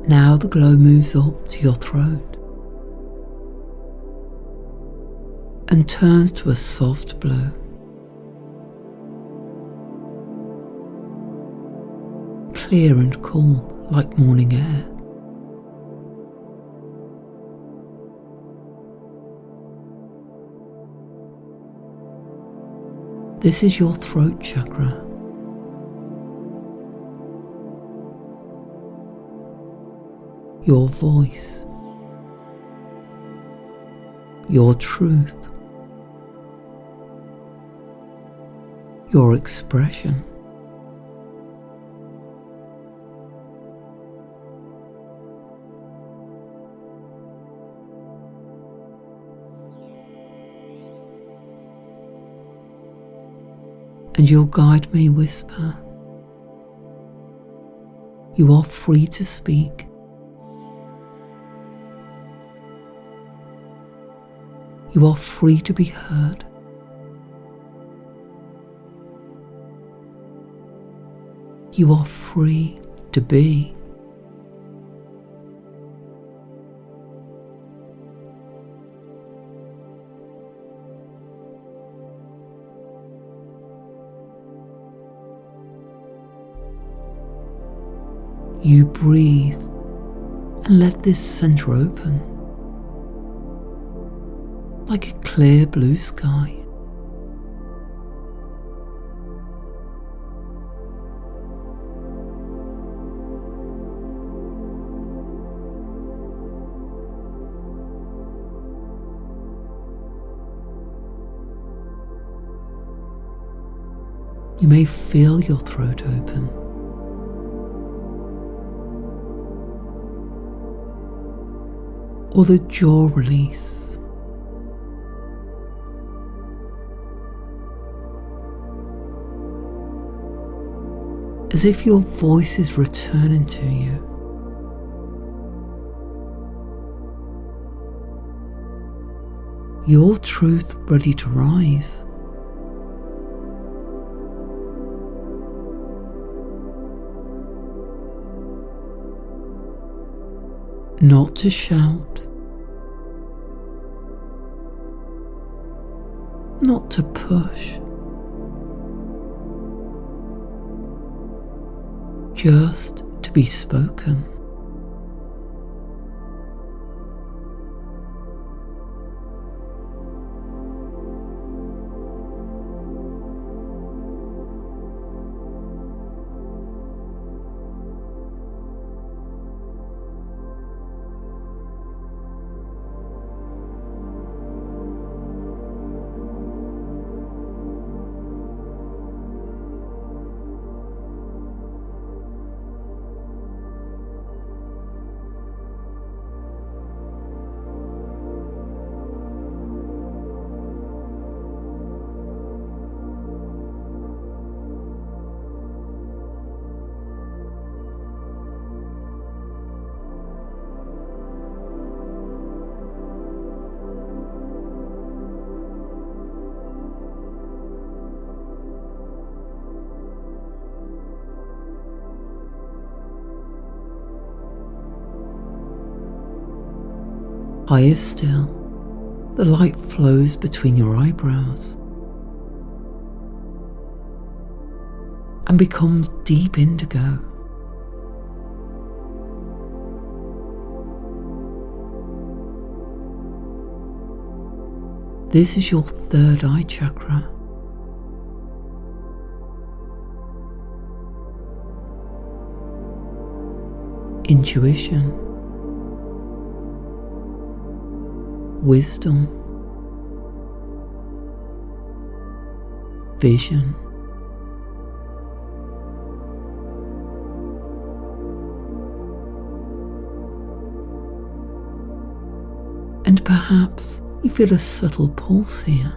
Now the glow moves up to your throat and turns to a soft blue. Clear and cool like morning air. This is your throat chakra. Your voice, your truth, your expression. And your guide may whisper, you are free to speak. You are free to be heard. You are free to be. You breathe and let this center open. Like a clear blue sky. You may feel your throat open. or the jaw release. As if your voice is returning to you. Your truth ready to rise. Not to shout, not to push, just to be spoken. Higher still, the light flows between your eyebrows and becomes deep indigo. This is your third eye chakra. Intuition, wisdom, vision, and perhaps you feel a subtle pulse here.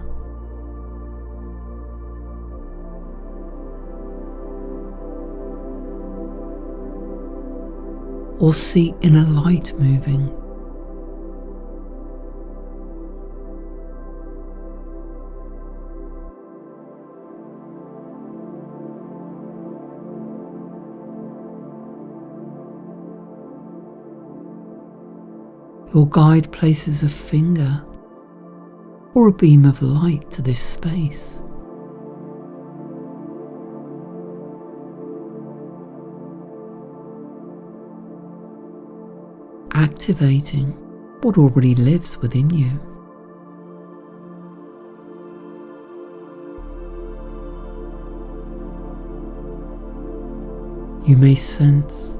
Or see inner light moving. Your guide places a finger or a beam of light to this space. Activating what already lives within you. You may sense,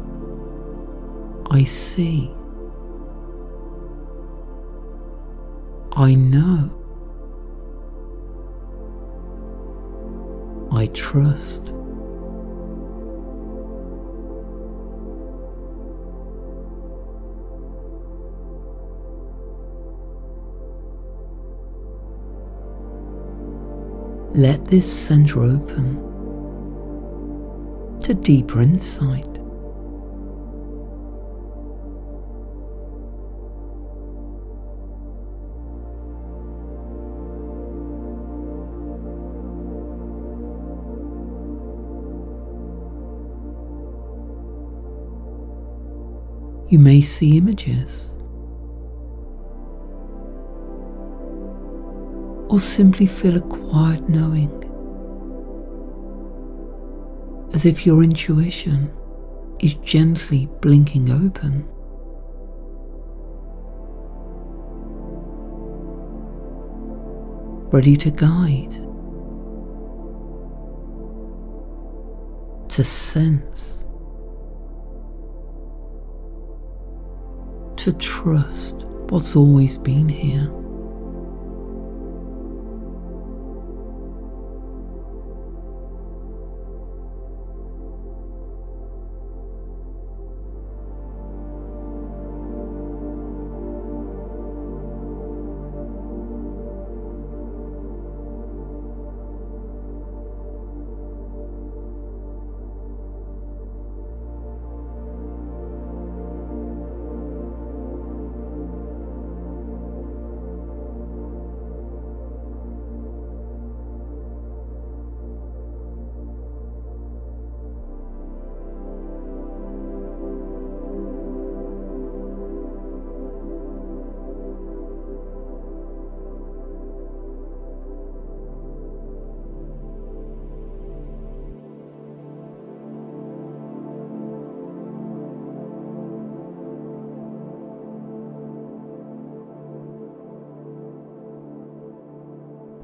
I see, I know, I trust. Let this center open to deeper insight. You may see images, or simply feel a quiet knowing, as if your intuition is gently blinking open. Ready to guide, to sense, to trust what's always been here.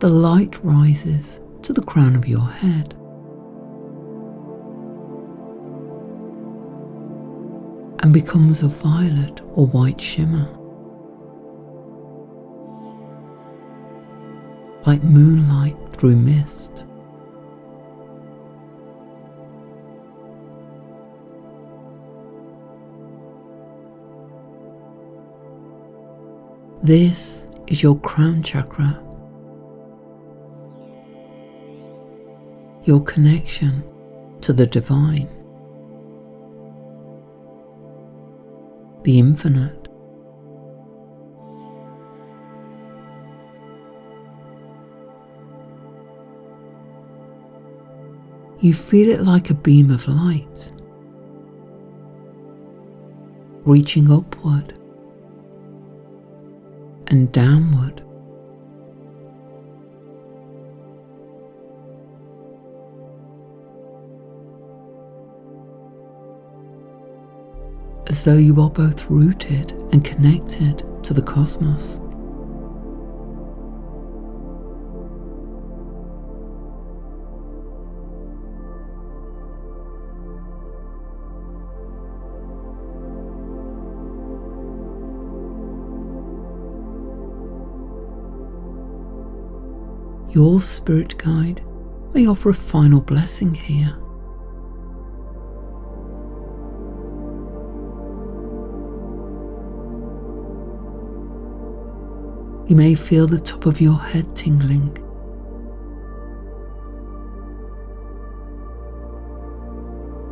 the light rises to the crown of your head. And becomes a violet or white shimmer, like moonlight through mist. This is your crown chakra, your connection to the divine, the infinite. You feel it like a beam of light, reaching upward and downward. As though you are both rooted and connected to the cosmos. Your spirit guide may offer a final blessing here. You may feel the top of your head tingling.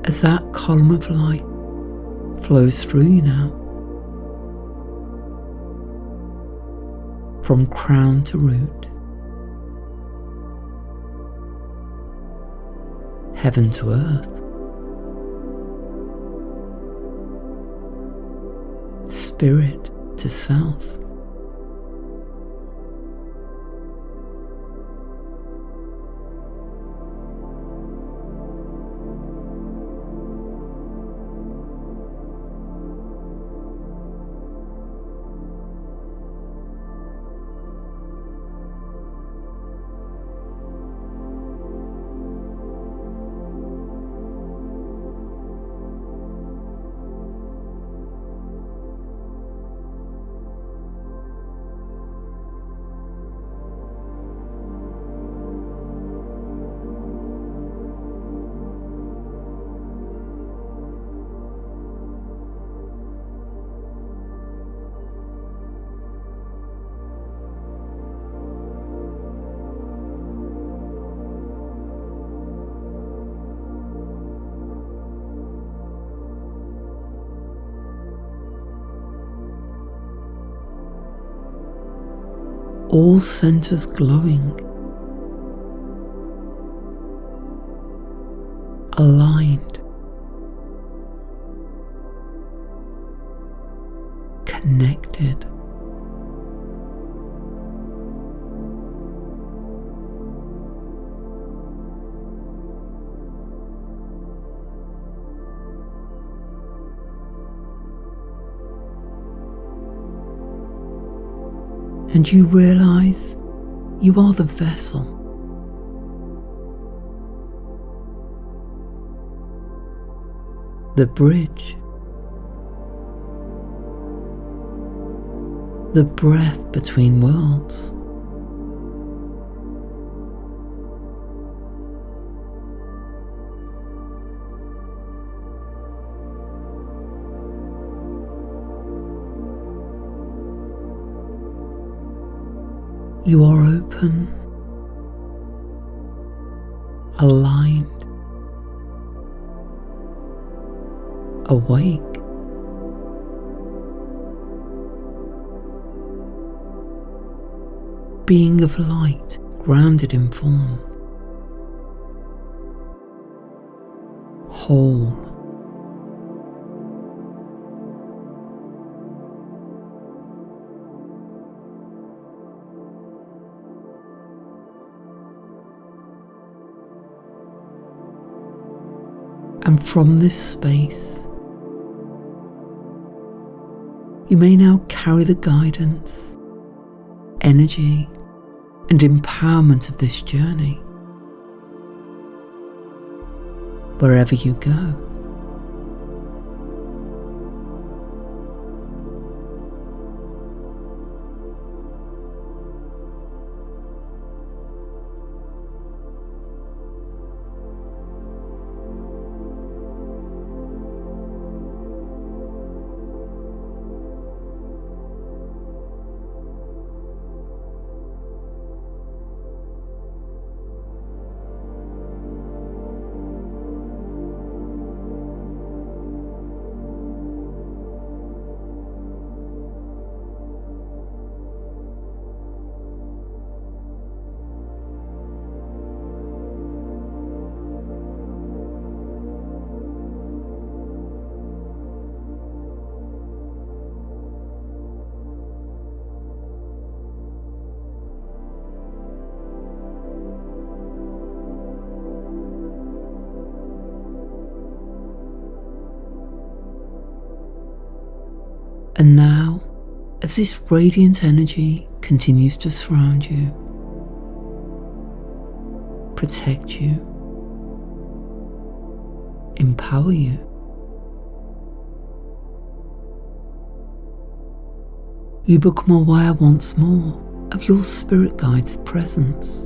As that column of light flows through you now, from crown to root, heaven to earth, spirit to self. All centers glowing, aligned, connected. And you realize you are the vessel. The bridge. The breath between worlds. You are open, aligned, awake. Being of light, grounded in form. Whole. And from this space, you may now carry the guidance, energy, and empowerment of this journey. Wherever you go. And now, as this radiant energy continues to surround you, protect you, empower you, you become aware once more of your spirit guide's presence.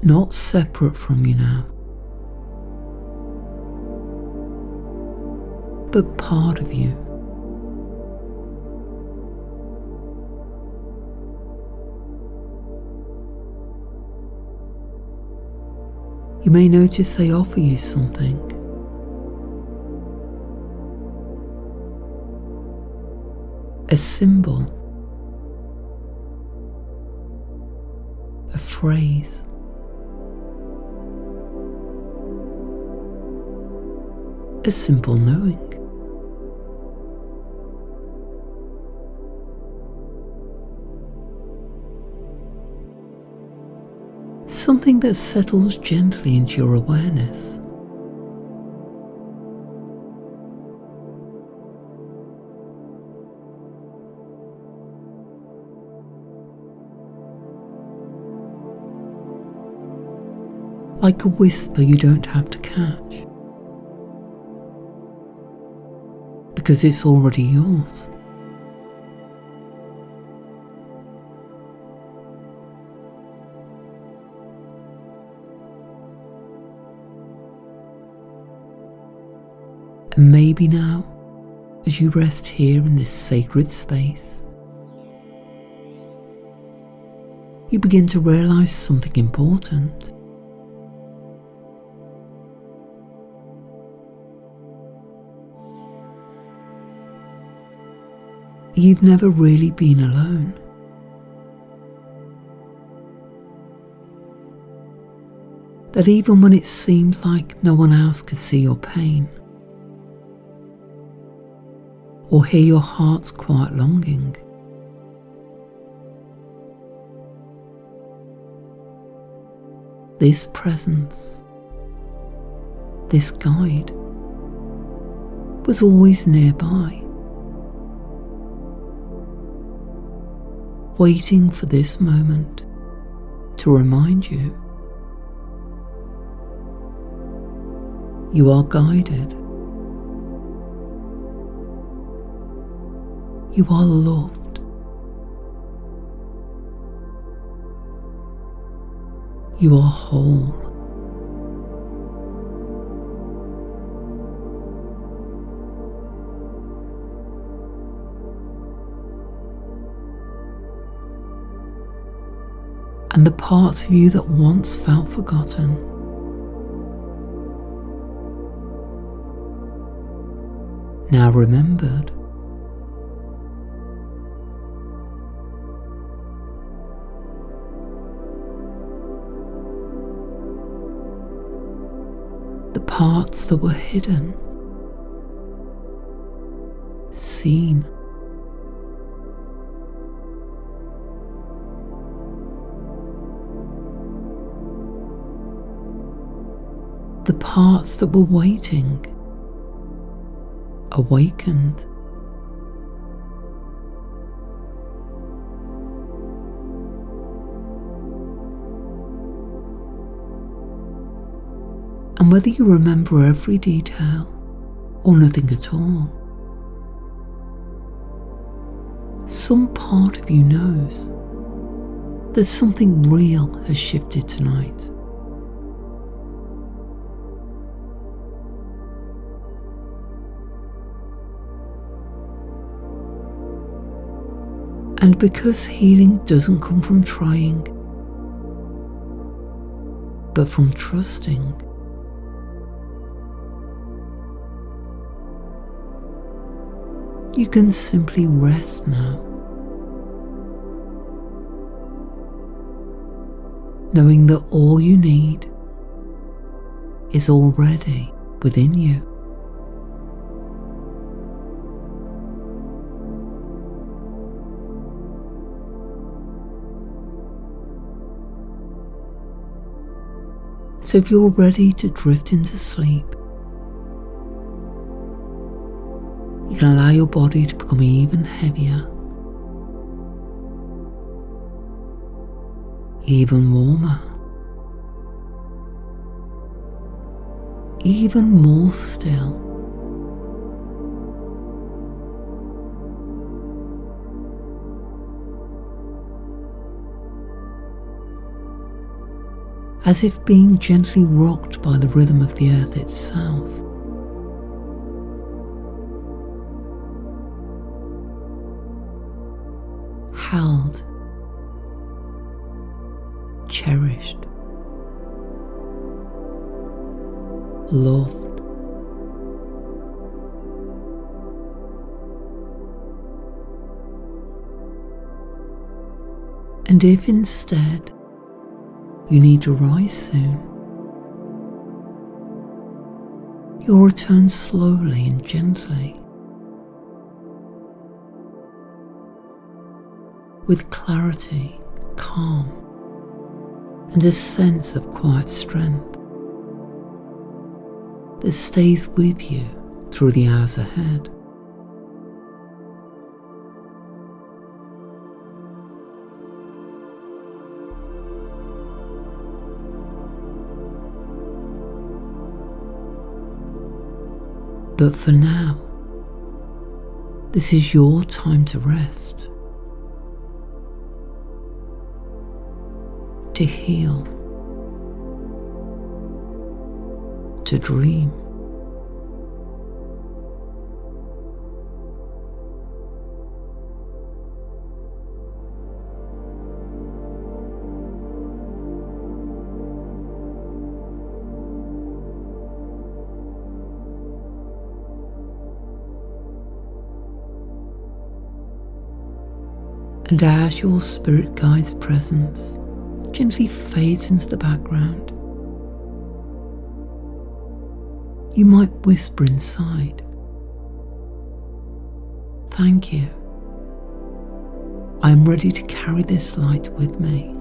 Not separate from you now, but part of you. You may notice they offer you something. A symbol, a phrase, a simple knowing. Something that settles gently into your awareness. Like a whisper you don't have to catch, because it's already yours. And maybe now, as you rest here in this sacred space, you begin to realize something important. You've never really been alone. That even when it seemed like no one else could see your pain, or hear your heart's quiet longing, this presence, this guide, was always nearby, waiting for this moment to remind you you are guided, you are loved, you are whole. And the parts of you that once felt forgotten now remembered. The parts that were hidden, seen. The parts that were waiting awakened. And whether you remember every detail or nothing at all, some part of you knows that something real has shifted tonight. And because healing doesn't come from trying, but from trusting, you can simply rest now, knowing that all you need is already within you. So if you're ready to drift into sleep, you can allow your body to become even heavier, even warmer, even more still. As if being gently rocked by the rhythm of the earth itself. Held, cherished, loved. And if instead you need to rise soon, you'll return slowly and gently, with clarity, calm, and a sense of quiet strength that stays with you through the hours ahead. But for now, this is your time to rest, to heal, to dream. And as your spirit guide's presence gently fades into the background, you might whisper inside, "Thank you. I am ready to carry this light with me."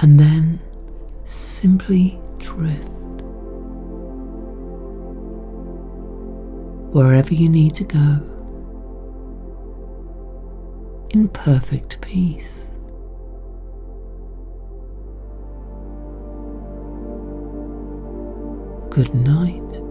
And then simply drift wherever you need to go in perfect peace. Good night.